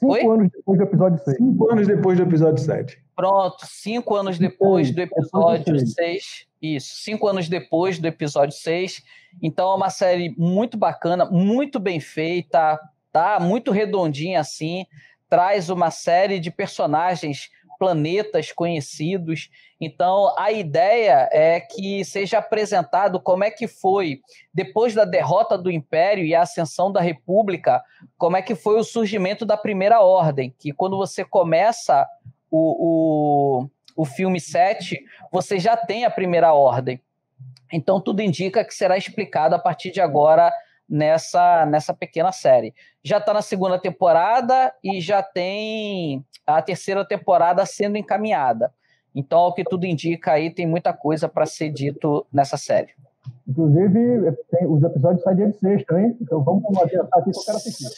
5 anos depois do episódio 6. 5 anos depois do episódio 7. Pronto, 5 anos depois do episódio 6. Isso, 5 anos depois do episódio 6. Então é uma série muito bacana, muito bem feita, tá? Muito redondinha assim. Traz uma série de personagens, planetas conhecidos. Então a ideia é que seja apresentado como é que foi, depois da derrota do Império e a ascensão da República, como é que foi o surgimento da Primeira Ordem, que quando você começa o filme 7, você já tem a Primeira Ordem. Então tudo indica que será explicado a partir de agora nessa pequena série. Já está na segunda temporada e já tem a terceira temporada sendo encaminhada. Então, ao que tudo indica aí, tem muita coisa para ser dito nessa série. Inclusive, os episódios saem dia de sexta, hein? Então vamos adiantar aqui que eu quero assistir.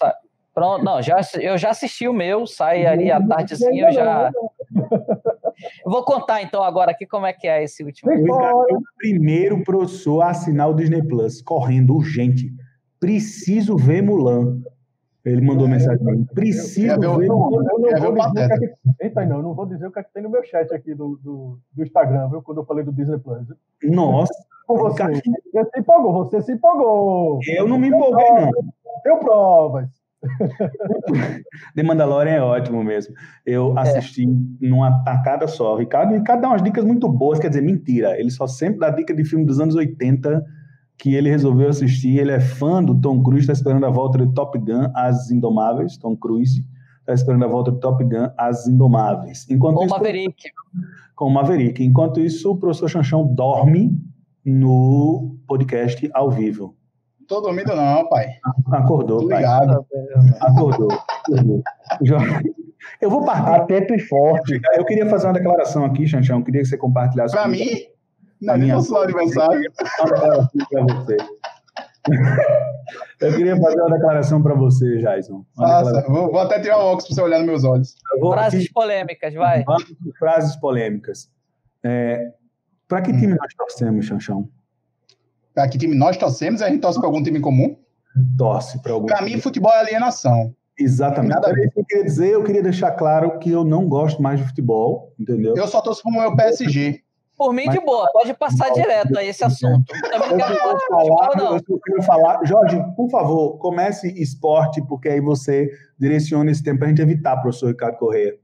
Pronto, não, eu já assisti o meu, sai ali à tardezinha, eu já... Eu vou contar então agora aqui como é que é esse último. O Ricardo é o primeiro professor a assinar o Disney Plus, correndo, urgente. Preciso ver Mulan. Ele mandou mensagem. Preciso ver Mulan. Eu não vou dizer o que é que tem no meu chat aqui do Instagram, viu? Quando eu falei do Disney Plus. Nossa. Você se empolgou. Eu não me empolguei, não. Deu provas. The Mandalorian é ótimo mesmo. Eu assisti numa tacada só. O Ricardo dá umas dicas muito boas, quer dizer, mentira. Ele só sempre dá dica de filme dos anos 80 que ele resolveu assistir. Ele é fã do Tom Cruise, está esperando a volta de Top Gun, As Indomáveis. Tom Cruise está esperando a volta de Top Gun, As Indomáveis. Com Maverick. Com Maverick. Enquanto isso, o professor Xanxão dorme no podcast ao vivo. Tô dormindo não, pai. Acordou, pai. Obrigado. Acordou. Eu vou partir. Atento e forte. Eu queria fazer uma declaração aqui, Xanxão. Eu queria que você compartilhasse. Pra mim? Não, nem fosse no aniversário. Eu queria fazer uma declaração para você, Jason. Faça. Vou até tirar o óculos para você olhar nos meus olhos. Frases polêmicas, vai. Frases polêmicas. Para que time nós torcemos, Xanxão? Para que time nós torcemos? A gente torce para algum time comum? Torce para algum. Para mim, futebol é alienação. Exatamente. Era isso que eu queria dizer. Eu queria deixar claro que eu não gosto mais de futebol, entendeu? Eu só torço para o meu PSG. Por mim, de boa, pode passar direto a esse assunto. Também eu quero falar. Jorge, por favor, comece esporte, porque aí você direciona esse tempo para a gente evitar, professor Ricardo Corrêa.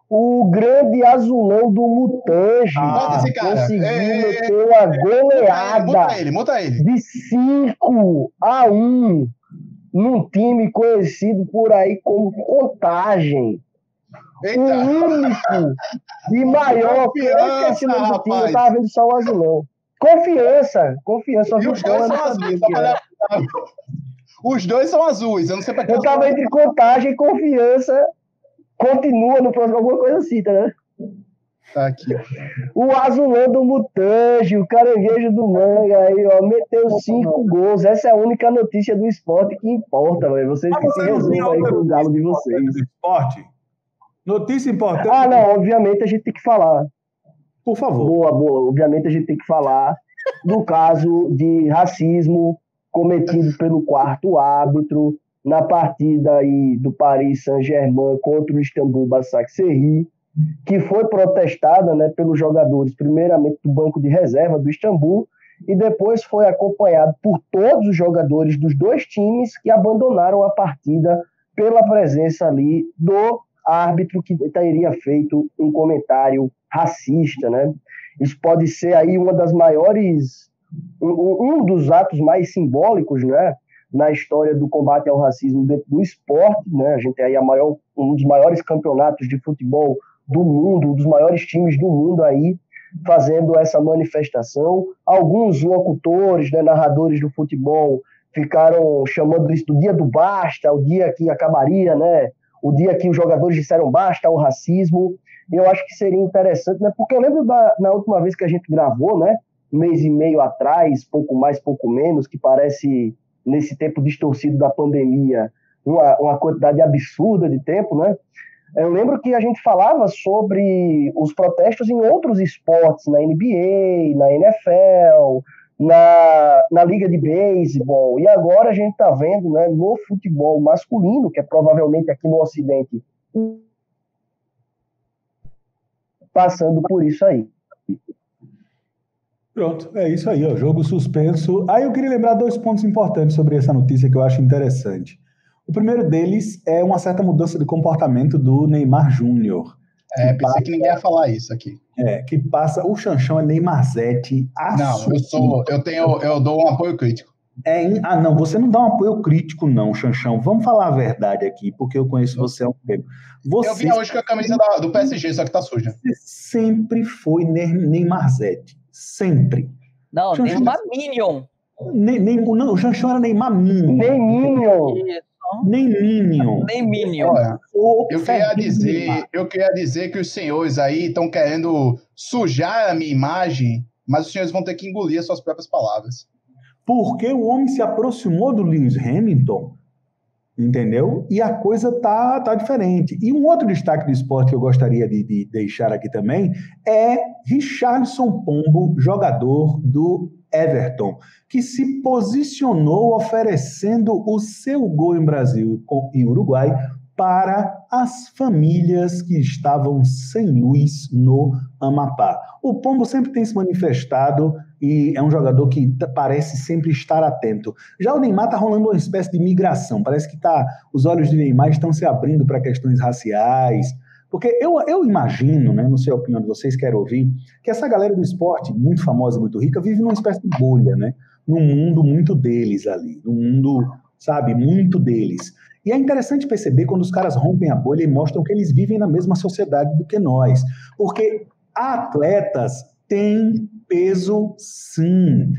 O grande azulão do Mutange conseguiu meter uma goleada Monta ele. de 5-1 num time conhecido por aí como Contagem. Eita. O único de maior que eu esqueci o nome do time, eu tava vendo só o azulão. Confiança. E os dois são azuis. Os dois são azuis. Eu não sei pra que. Eu tava entre Contagem e Confiança. Continua no próximo, alguma coisa assim, tá, né? Tá aqui. O Azulão do Mutange, o caranguejo do Manga aí, ó, meteu 5 gols. Essa é a única notícia do esporte que importa, velho. Vocês que se resolvam aí com o galo de vocês. Do esporte? Notícia importante. Ah, não, obviamente a gente tem que falar. Por favor. Boa. Obviamente a gente tem que falar do caso de racismo cometido pelo quarto árbitro na partida aí do Paris Saint-Germain contra o Istambul Basaksehir, que foi protestada, né, pelos jogadores, primeiramente do banco de reserva do Istambul, e depois foi acompanhado por todos os jogadores dos dois times que abandonaram a partida pela presença ali do árbitro que teria feito um comentário racista, né? Isso pode ser aí uma das maiores, um dos atos mais simbólicos, né, na história do combate ao racismo dentro do esporte, né? A gente tem aí um dos maiores campeonatos de futebol do mundo, um dos maiores times do mundo aí fazendo essa manifestação. Alguns locutores, né, narradores do futebol ficaram chamando isso do dia do basta, o dia que acabaria, né, o dia que os jogadores disseram basta ao racismo. E eu acho que seria interessante, né, porque eu lembro na última vez que a gente gravou, né, um mês e meio atrás, pouco mais, pouco menos, que parece, nesse tempo distorcido da pandemia, uma quantidade absurda de tempo, né? Eu lembro que a gente falava sobre os protestos em outros esportes, na NBA, na NFL, na Liga de Beisebol, e agora a gente está vendo, né, no futebol masculino, que é provavelmente aqui no Ocidente, passando por isso aí. Pronto, é isso aí, ó, jogo suspenso. Aí eu queria lembrar 2 pontos importantes sobre essa notícia que eu acho interessante. O primeiro deles é uma certa mudança de comportamento do Neymar Júnior. Pensei que ninguém ia falar isso aqui. Que passa, o Xanxão é Neymarzete. Não, eu dou um apoio crítico. Não, você não dá um apoio crítico não, Xanxão. Vamos falar a verdade aqui, porque eu conheço você há um tempo. Eu vim hoje com a camisa do PSG, só que tá suja. Você sempre foi Neymarzete. Sempre. Não, Neymar Minion. Não, o Xanxão era Neymar Minion. Nem Minion. Olha, eu queria dizer que os senhores aí estão querendo sujar a minha imagem, mas os senhores vão ter que engolir as suas próprias palavras. Porque o homem se aproximou do Lewis Hamilton, entendeu? E a coisa tá diferente. E um outro destaque do esporte que eu gostaria de deixar aqui também é Richarlison Pombo, jogador do Everton, que se posicionou oferecendo o seu gol em Brasil e Uruguai para as famílias que estavam sem luz no Amapá. O Pombo sempre tem se manifestado e é um jogador que parece sempre estar atento. Já o Neymar está rolando uma espécie de migração, parece que os olhos de Neymar estão se abrindo para questões raciais, porque eu imagino, né, não sei a opinião de vocês, quero ouvir, que essa galera do esporte, muito famosa, muito rica, vive numa espécie de bolha, né, num mundo muito deles ali, num mundo, sabe, muito deles. E é interessante perceber quando os caras rompem a bolha e mostram que eles vivem na mesma sociedade do que nós, porque atletas têm peso, sim,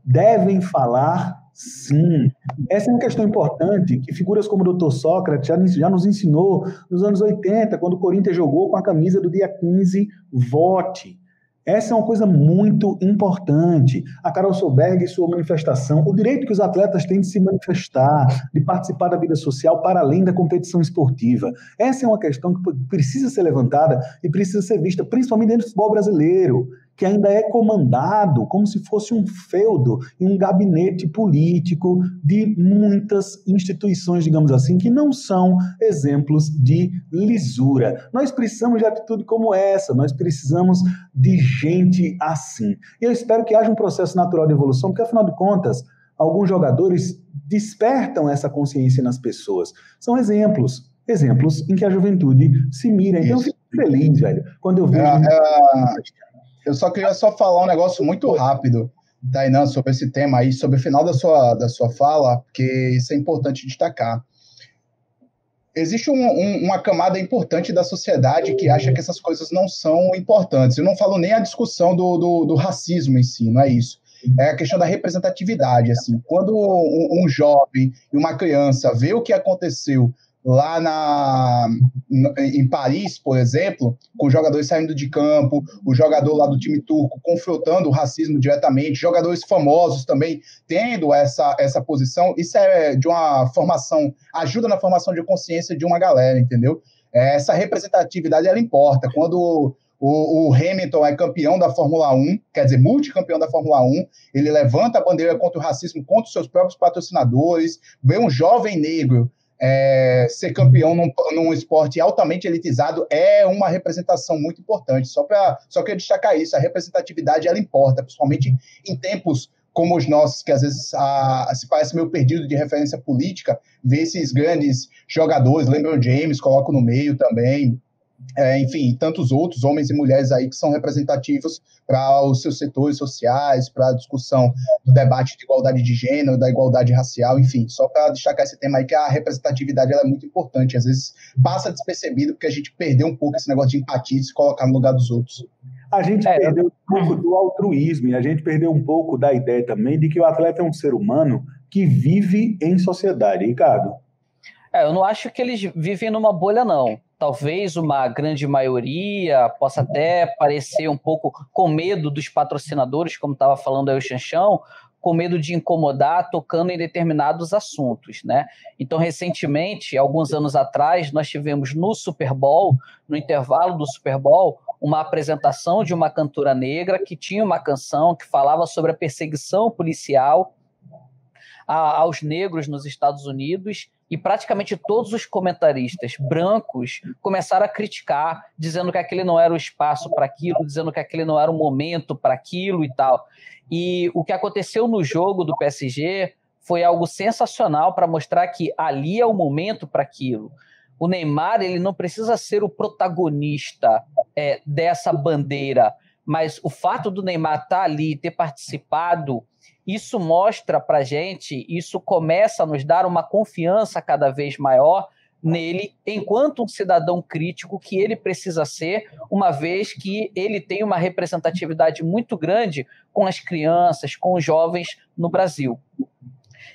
devem falar, sim. Essa é uma questão importante que figuras como o Dr. Sócrates já nos ensinou nos anos 80, quando o Corinthians jogou com a camisa do dia 15, vote. Essa é uma coisa muito importante. A Carol Solberg e sua manifestação, o direito que os atletas têm de se manifestar, de participar da vida social para além da competição esportiva. Essa é uma questão que precisa ser levantada e precisa ser vista, principalmente dentro do futebol brasileiro, que ainda é comandado como se fosse um feudo e um gabinete político de muitas instituições, digamos assim, que não são exemplos de lisura. Nós precisamos de atitude como essa, nós precisamos de gente assim. E eu espero que haja um processo natural de evolução, porque, afinal de contas, alguns jogadores despertam essa consciência nas pessoas. São exemplos em que a juventude se mira. Então, eu fico feliz, velho, quando eu vejo... Eu só queria falar um negócio muito rápido, Tainan, sobre esse tema aí, sobre o final da sua fala, porque isso é importante destacar. Existe uma camada importante da sociedade que acha que essas coisas não são importantes. Eu não falo nem a discussão do racismo em si, não é isso. É a questão da representatividade. Assim. Quando um jovem e uma criança vê o que aconteceu lá em Paris, por exemplo, com jogadores saindo de campo, o jogador lá do time turco confrontando o racismo diretamente, jogadores famosos também tendo essa posição. Isso é de uma formação, ajuda na formação de consciência de uma galera, entendeu? Essa representatividade, ela importa. Quando o Hamilton é campeão da Fórmula 1, quer dizer, multicampeão da Fórmula 1, ele levanta a bandeira contra o racismo, contra os seus próprios patrocinadores, vê um jovem negro ser campeão num esporte altamente elitizado é uma representação muito importante. Só queria destacar isso, a representatividade ela importa, principalmente em tempos como os nossos, que às vezes se parece meio perdido de referência política, ver esses grandes jogadores, LeBron James, coloco no meio também, enfim, tantos outros homens e mulheres aí que são representativos para os seus setores sociais, para a discussão do debate de igualdade de gênero, da igualdade racial, enfim, só para destacar esse tema aí que a representatividade ela é muito importante, às vezes passa despercebido porque a gente perdeu um pouco esse negócio de empatia, de se colocar no lugar dos outros. A gente perdeu um pouco do altruísmo e a gente perdeu um pouco da ideia também de que o atleta é um ser humano que vive em sociedade, Ricardo. Eu não acho que eles vivem numa bolha, não. Talvez uma grande maioria possa até parecer um pouco com medo dos patrocinadores, como estava falando aí o Xanxão, com medo de incomodar tocando em determinados assuntos, né? Então, recentemente, alguns anos atrás, nós tivemos no Super Bowl, no intervalo do Super Bowl, uma apresentação de uma cantora negra que tinha uma canção que falava sobre a perseguição policial aos negros nos Estados Unidos, e praticamente todos os comentaristas brancos começaram a criticar, dizendo que aquele não era o espaço para aquilo, dizendo que aquele não era o momento para aquilo e tal. E o que aconteceu no jogo do PSG foi algo sensacional para mostrar que ali é o momento para aquilo. O Neymar, ele não precisa ser o protagonista dessa bandeira, mas o fato do Neymar estar ali, ter participado, isso mostra para a gente, isso começa a nos dar uma confiança cada vez maior nele, enquanto um cidadão crítico que ele precisa ser, uma vez que ele tem uma representatividade muito grande com as crianças, com os jovens no Brasil.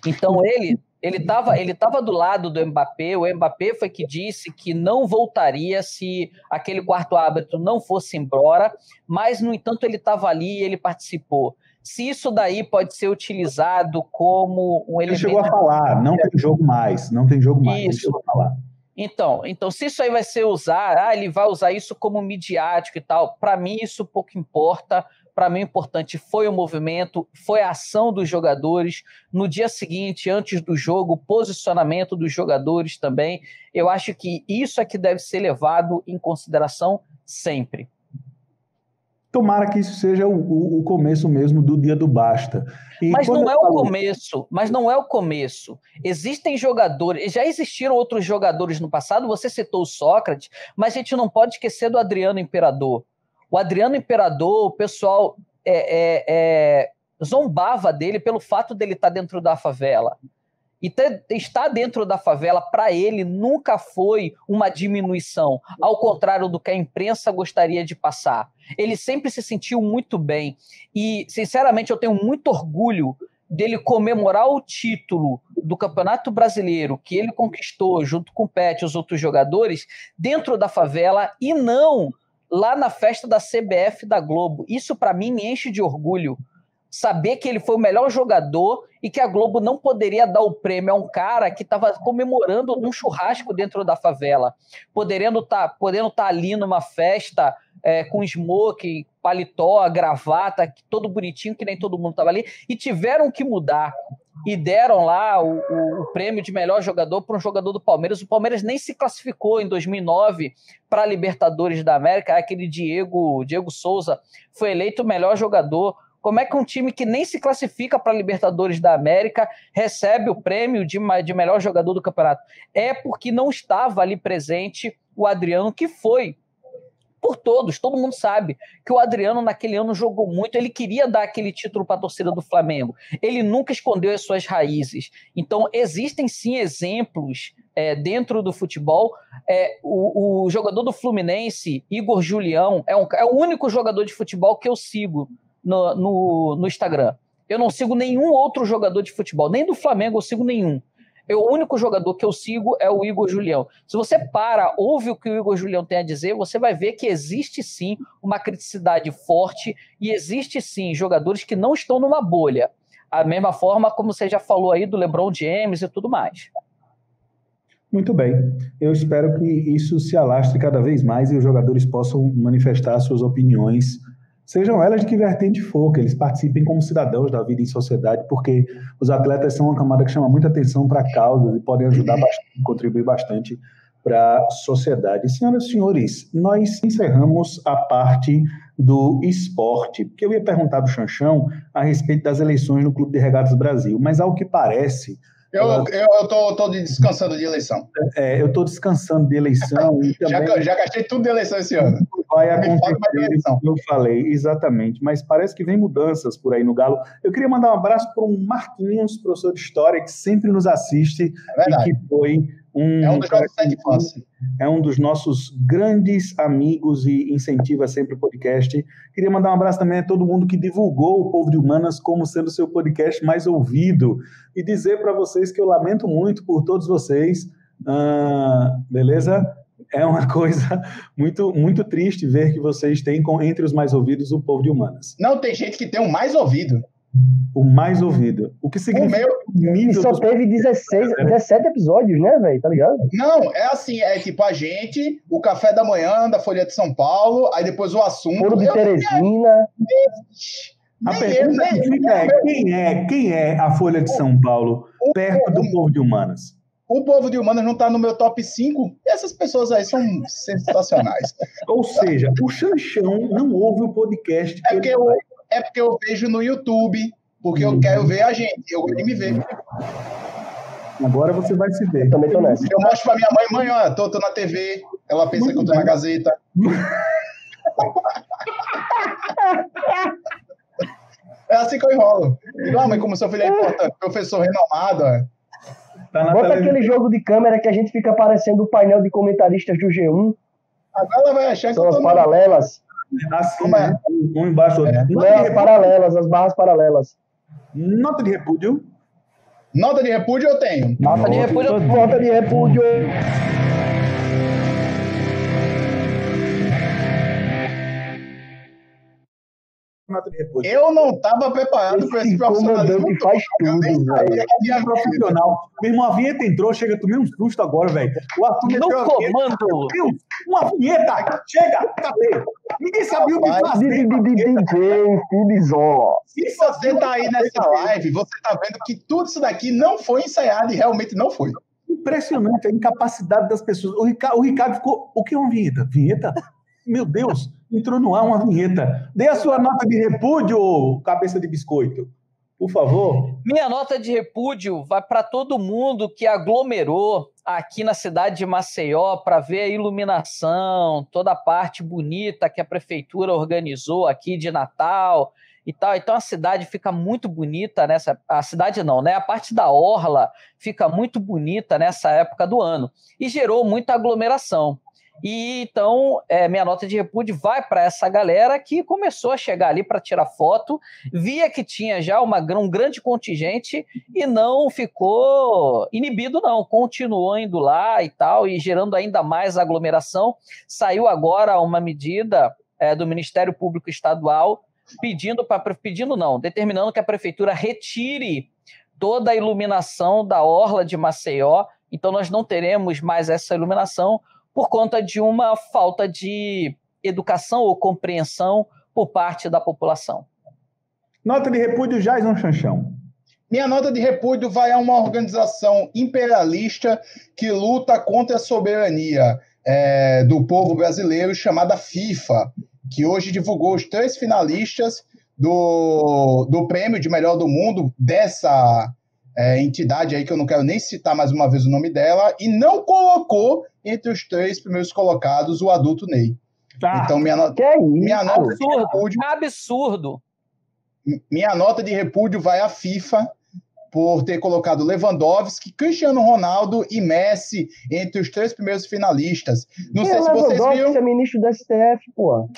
Então ele estava do lado do Mbappé, o Mbappé foi que disse que não voltaria se aquele quarto árbitro não fosse embora, mas, no entanto, ele estava ali e ele participou. Se isso daí pode ser utilizado como um elemento... Ele chegou a falar, não tem jogo mais. Isso. Ele chegou a falar. Então, se isso aí vai ser ele vai usar isso como midiático e tal, para mim isso pouco importa. Para mim o importante foi o movimento, foi a ação dos jogadores, no dia seguinte, antes do jogo, o posicionamento dos jogadores também. Eu acho que isso é que deve ser levado em consideração sempre. Tomara que isso seja o começo mesmo do dia do basta. Mas não é o começo. Existem jogadores, já existiram outros jogadores no passado, você citou o Sócrates, mas a gente não pode esquecer do Adriano Imperador. O Adriano Imperador, o pessoal zombava dele pelo fato dele estar dentro da favela. E estar dentro da favela, para ele, nunca foi uma diminuição, ao contrário do que a imprensa gostaria de passar. Ele sempre se sentiu muito bem. E, sinceramente, eu tenho muito orgulho dele comemorar o título do Campeonato Brasileiro que ele conquistou, junto com o Pet e os outros jogadores, dentro da favela e não lá na festa da CBF da Globo. Isso, para mim, me enche de orgulho. Saber que ele foi o melhor jogador e que a Globo não poderia dar o prêmio a um cara que estava comemorando num churrasco dentro da favela, podendo tá ali numa festa com smoking, paletó, gravata, todo bonitinho, que nem todo mundo estava ali, e tiveram que mudar. E deram lá o prêmio de melhor jogador para um jogador do Palmeiras. O Palmeiras nem se classificou em 2009 para a Libertadores da América. Aquele Diego Souza foi eleito o melhor jogador. Como é que um time que nem se classifica para a Libertadores da América recebe o prêmio de melhor jogador do campeonato? É porque não estava ali presente o Adriano, que foi por todos, todo mundo sabe que o Adriano naquele ano jogou muito, ele queria dar aquele título para a torcida do Flamengo, ele nunca escondeu as suas raízes. Então existem sim exemplos dentro do futebol. O jogador do Fluminense, Igor Julião, é o único jogador de futebol que eu sigo no Instagram. Eu não sigo nenhum outro jogador de futebol, nem do Flamengo eu sigo nenhum. O único jogador que eu sigo é o Igor Julião. Se você ouve o que o Igor Julião tem a dizer, você vai ver que existe sim uma criticidade forte e existe sim jogadores que não estão numa bolha. A mesma forma como você já falou aí do LeBron James e tudo mais. Muito bem. Eu espero que isso se alastre cada vez mais e os jogadores possam manifestar suas opiniões, sejam elas de que vertente for, que eles participem como cidadãos da vida em sociedade, porque os atletas são uma camada que chama muita atenção para causas e podem ajudar bastante, contribuir bastante para a sociedade. Senhoras e senhores, nós encerramos a parte do esporte, porque eu ia perguntar do Xanxão a respeito das eleições no Clube de Regatas Brasil, mas ao que parece... Eu tô descansando de eleição. Eu estou descansando de eleição. E também já gastei tudo de eleição esse ano. Vai acontecer, eu falei, exatamente. Mas parece que vem mudanças por aí no Galo. Eu queria mandar um abraço para um Marquinhos, professor de História, que sempre nos assiste. E que foi um dos nossos sete fãs. É um dos nossos grandes amigos e incentiva sempre o podcast. Queria mandar um abraço também a todo mundo que divulgou o Povo de Humanas como sendo o seu podcast mais ouvido. E dizer para vocês que eu lamento muito por todos vocês. Beleza? É uma coisa muito, muito triste ver que vocês têm entre os mais ouvidos o Povo de Humanas. Não, tem gente que tem o mais ouvido. O mais ouvido. O que significa E só teve 17 episódios, né, velho? Tá ligado? Não, é assim, é tipo a gente, o Café da Manhã da Folha de São Paulo, aí depois o assunto... Foro de Teresina... A pergunta que fica é, quem é a Folha de São Paulo perto do Povo de Humanas? O Povo de Humanas não está no meu top 5, e essas pessoas aí são sensacionais. Ou seja, o Xanxão não ouve o podcast. É porque eu vejo no YouTube, porque eu quero ver a gente, eu gosto de me ver. Agora você vai se ver. Eu também tô nessa. Eu mostro pra minha mãe, olha, tô na TV, ela pensa que eu tô na Gazeta. É assim que eu enrolo. Digo, mãe, como seu filho é importante, professor renomado, ó. Bota aquele jogo de câmera que a gente fica aparecendo o painel de comentaristas do G1. Agora ela vai achar que são as paralelas. Assim, um embaixo do outro. Não, as paralelas, as barras paralelas. Nota de repúdio. Nota de repúdio eu tenho. Nota de repúdio. Nota de repúdio. Eu não estava preparado para esse profissionalismo. Que faz tudo, velho. É profissional. Meu irmão, a vinheta entrou, chega, tomei um susto agora, velho. O Arthur meteu no comando. Deus, uma vinheta. Chega, cadê? Ninguém sabia o que fazer. Se você tá aí nessa live, você tá vendo que tudo isso daqui não foi ensaiado e realmente não foi. Impressionante a incapacidade das pessoas. O Ricardo ficou... O que é uma vinheta? Vinheta? Meu Deus, entrou no ar uma vinheta. Dê a sua nota de repúdio, cabeça de biscoito, por favor. Minha nota de repúdio vai para todo mundo que aglomerou aqui na cidade de Maceió para ver a iluminação, toda a parte bonita que a prefeitura organizou aqui de Natal e tal. Então a cidade fica muito bonita a cidade não, né? A parte da orla fica muito bonita nessa época do ano e gerou muita aglomeração. E então, minha nota de repúdio vai para essa galera que começou a chegar ali para tirar foto, via que tinha já um grande contingente e não ficou inibido, não. Continuou indo lá e tal, e gerando ainda mais aglomeração. Agora uma medida do Ministério Público Estadual determinando que a prefeitura retire toda a iluminação da orla de Maceió. Então, nós não teremos mais essa iluminação, por conta de uma falta de educação ou compreensão por parte da população. Nota de repúdio, Jason Xanxão. Minha nota de repúdio vai a uma organização imperialista que luta contra a soberania do povo brasileiro, chamada FIFA, que hoje divulgou os 3 finalistas do prêmio de melhor do mundo dessa entidade aí, que eu não quero nem citar mais uma vez o nome dela, e não colocou entre os 3 primeiros colocados o adulto Ney. Então, minha nota de repúdio... Absurdo! Minha nota de repúdio vai à FIFA por ter colocado Lewandowski, Cristiano Ronaldo e Messi entre os 3 primeiros finalistas. Não sei se vocês viram... é ministro do STF, pô.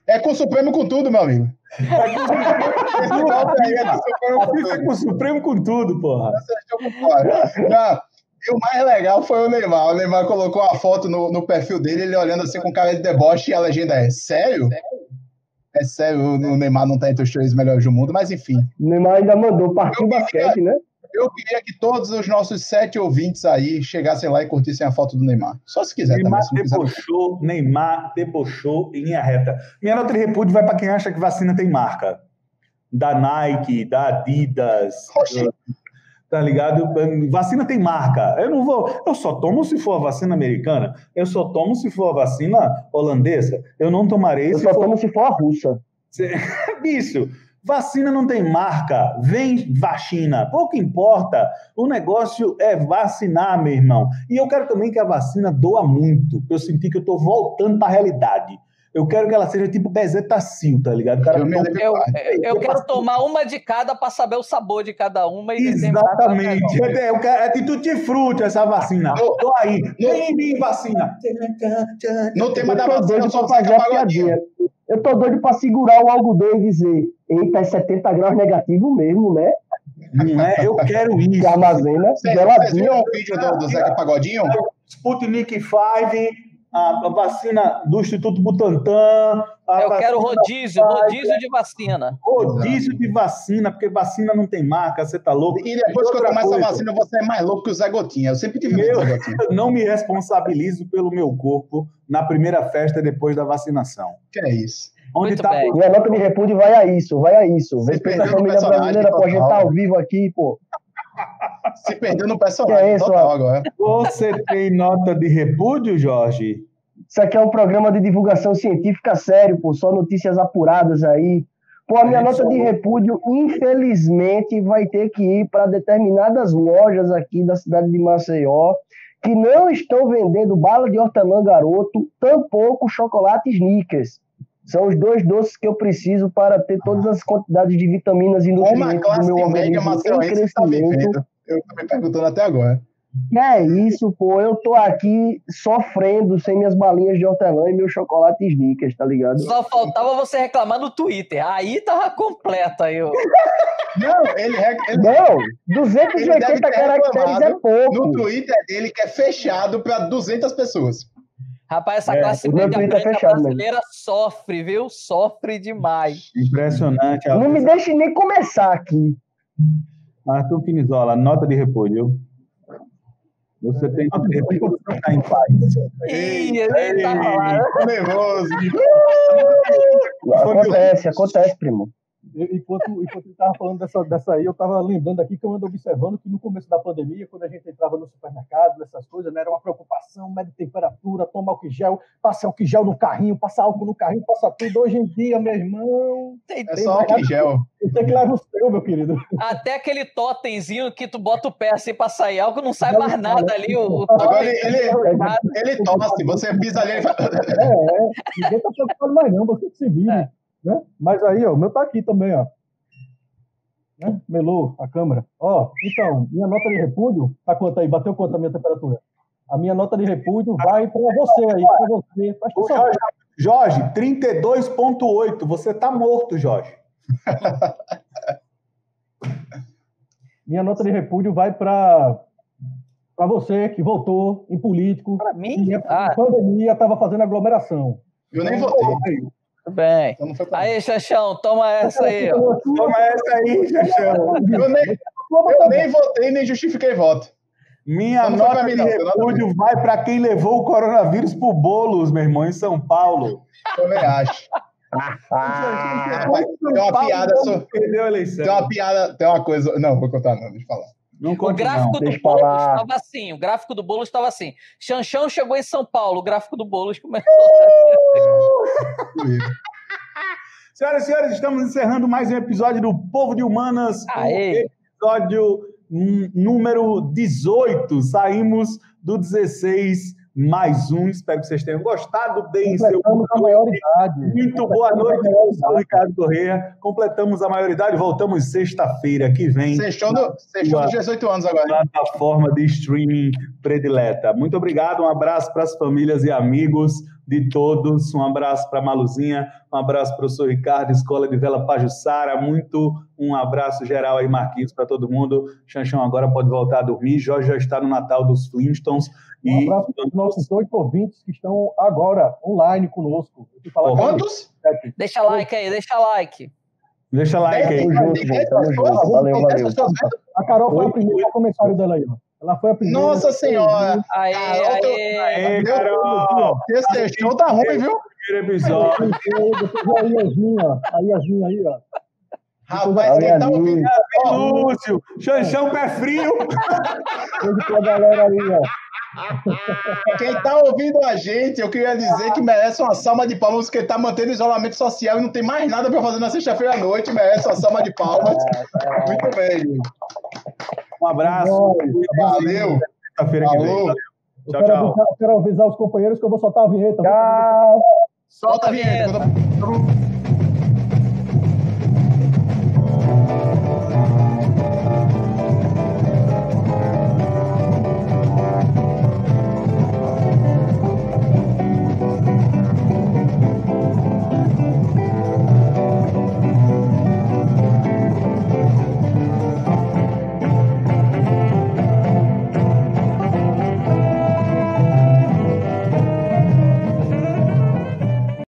É com o Supremo com tudo, meu amigo. FIFA com o Supremo com tudo, porra. Não, e o mais legal foi o Neymar. O Neymar colocou a foto no perfil dele, ele olhando assim com cara de deboche, e a legenda é: sério? É sério, o Neymar não tá entre os 3 melhores do mundo, mas enfim. O Neymar ainda mandou partiu basquete, né? Eu queria que todos os nossos 7 ouvintes aí chegassem lá e curtissem a foto do Neymar. Só se quiser Neymar também. Neymar debochou em linha reta. Minha nota de repúdio vai para quem acha que vacina tem marca. Da Nike, da Adidas. Tá ligado? Vacina tem marca. Eu só tomo se for a vacina americana. Eu só tomo se for a vacina holandesa. Eu não tomarei Eu só tomo se for a russa. Bicho, vacina não tem marca. Vem vacina. Pouco importa. O negócio é vacinar, meu irmão. E eu quero também que a vacina doa muito. Eu senti que eu tô voltando para a realidade. Eu quero que ela seja tipo Bezetacil, tá ligado? Eu quero tomar uma de cada para saber o sabor de cada uma. E exatamente. É de tutti-frutti essa vacina. Tô aí. Vem vacina. No tema da vacina, só fazer a pagodinha. Eu tô doido para segurar o algodão e dizer: eita, é 70 graus negativo mesmo, né? Não é? Eu quero isso. Que armazena. Vocês viram o vídeo do Zeca Pagodinho? Sputnik 5. A vacina do Instituto Butantan. Eu quero rodízio de vacina. Rodízio de vacina, porque vacina não tem marca, você tá louco. E depois que eu tomar essa vacina, você é mais louco que o Zé Gotinha. Eu sempre tive medo do Zé Gotinha. Eu não me responsabilizo pelo meu corpo na primeira festa depois da vacinação. Que é isso. Onde tá? Minha nota de repúdio vai a isso. Respeita a família brasileira, pô, a gente tá ao vivo aqui, pô. Se perdeu no personagem total agora. Você tem nota de repúdio, Jorge? Isso aqui é um programa de divulgação científica sério, pô. Só notícias apuradas aí. Pô, a minha nota de repúdio, infelizmente, vai ter que ir para determinadas lojas aqui da cidade de Maceió que não estão vendendo bala de hortelã garoto, tampouco chocolate Snickers. São os 2 doces que eu preciso para ter todas as quantidades de vitaminas e nutrientes do meu organismo em crescimento. Eu tô me perguntando até agora. É isso, pô. Eu tô aqui sofrendo sem minhas balinhas de hortelã e meu chocolate Snickers, tá ligado? Só faltava você reclamar no Twitter. Aí tava completo aí. Não, 280 caracteres é pouco. No Twitter dele que é fechado para 200 pessoas. Rapaz, essa classe média brasileira sofre, viu? Sofre demais. Impressionante. Não me deixe nem começar aqui. Arthur Finizola, nota de repúdio. Você tem nota de repúdio, você está em paz. Ele tá nervoso. Acontece, primo. Enquanto eu estava falando dessa aí, eu estava lembrando aqui que eu ando observando que no começo da pandemia, quando a gente entrava no supermercado, essas coisas, né, era uma preocupação, mede temperatura, toma álcool gel, passa álcool gel no carrinho, passa álcool no carrinho, passa tudo. Hoje em dia, meu irmão... É só álcool gel. Você que leva o seu, meu querido. Até aquele totemzinho que tu bota o pé assim pra sair álcool, não sai mais nada ali. Agora ele tosse, você pisa ali e fala... Ninguém tá preocupado mais não, você que se vire. Né? Mas aí, ó, o meu tá aqui também, ó. Né? Melou a câmera. Ó, então, minha nota de repúdio, tá quanto aí? Bateu quanto a minha temperatura? A minha nota de repúdio vai para você aí, para você. Jorge, 32,8. Você tá morto, Jorge. Minha nota de repúdio vai para você que votou em político. Para mim? Na pandemia estava fazendo aglomeração. Eu nem votei. Tudo bem. Então aí, Xaxão, toma essa aí. Ó. Toma essa aí, Xaxão. Eu nem votei, nem justifiquei voto. Minha nota de repúdio vai para quem levou o coronavírus pro Boulos, meu irmão, em São Paulo. Eu nem acho. Tem uma piada sobre... Perdeu a eleição. Tem uma coisa... Não, vou contar não, deixa eu falar. O gráfico do Boulos estava assim. O gráfico do Boulos estava assim. Xanxão chegou em São Paulo. O gráfico do Boulos começou. Senhoras e senhores, estamos encerrando mais um episódio do Povo de Humanas. Episódio número 18. Saímos do 16 mais um. Espero que vocês tenham gostado. Deem seu muito boa noite. Eu sou o Ricardo Corrêa. Completamos a maioridade. Voltamos sexta-feira que vem. Sextou dos 18 anos agora. Plataforma de streaming predileta. Muito obrigado. Um abraço para as famílias e amigos. de todos. Um abraço para Maluzinha, um abraço para o professor Ricardo, Escola de Vela Pajuçara, um abraço geral aí, Marquinhos, para todo mundo. Xanxão agora pode voltar a dormir, Jorge já está no Natal dos Flintstones. Um abraço para os nossos 8 ouvintes que estão agora online conosco. Quantos? Deixa like aí, deixa like. Deixa like aí. Tamo junto, gente. Tamo junto. Valeu. A Carol foi a primeira, olha o comentário dela aí, ó. Ela foi a primeira. Nossa Senhora! Aê. Carol! Esse show tá ruim, viu? Primeiro episódio. Depois a Iazinha aí, ó. Rapaz, quem tá ouvindo... Lúcio, Xanxão pé frio. Beijo pra galera aí, ó. Quem tá ouvindo a gente, eu queria dizer que merece uma salva de palmas, porque tá mantendo isolamento social e não tem mais nada pra fazer na sexta-feira à noite, merece uma salva de palmas. Muito bem, gente. Um abraço. Valeu. Sexta-feira que vem. Tchau. Eu quero avisar os companheiros que eu vou soltar a vinheta. Tchau. Solta a vinheta.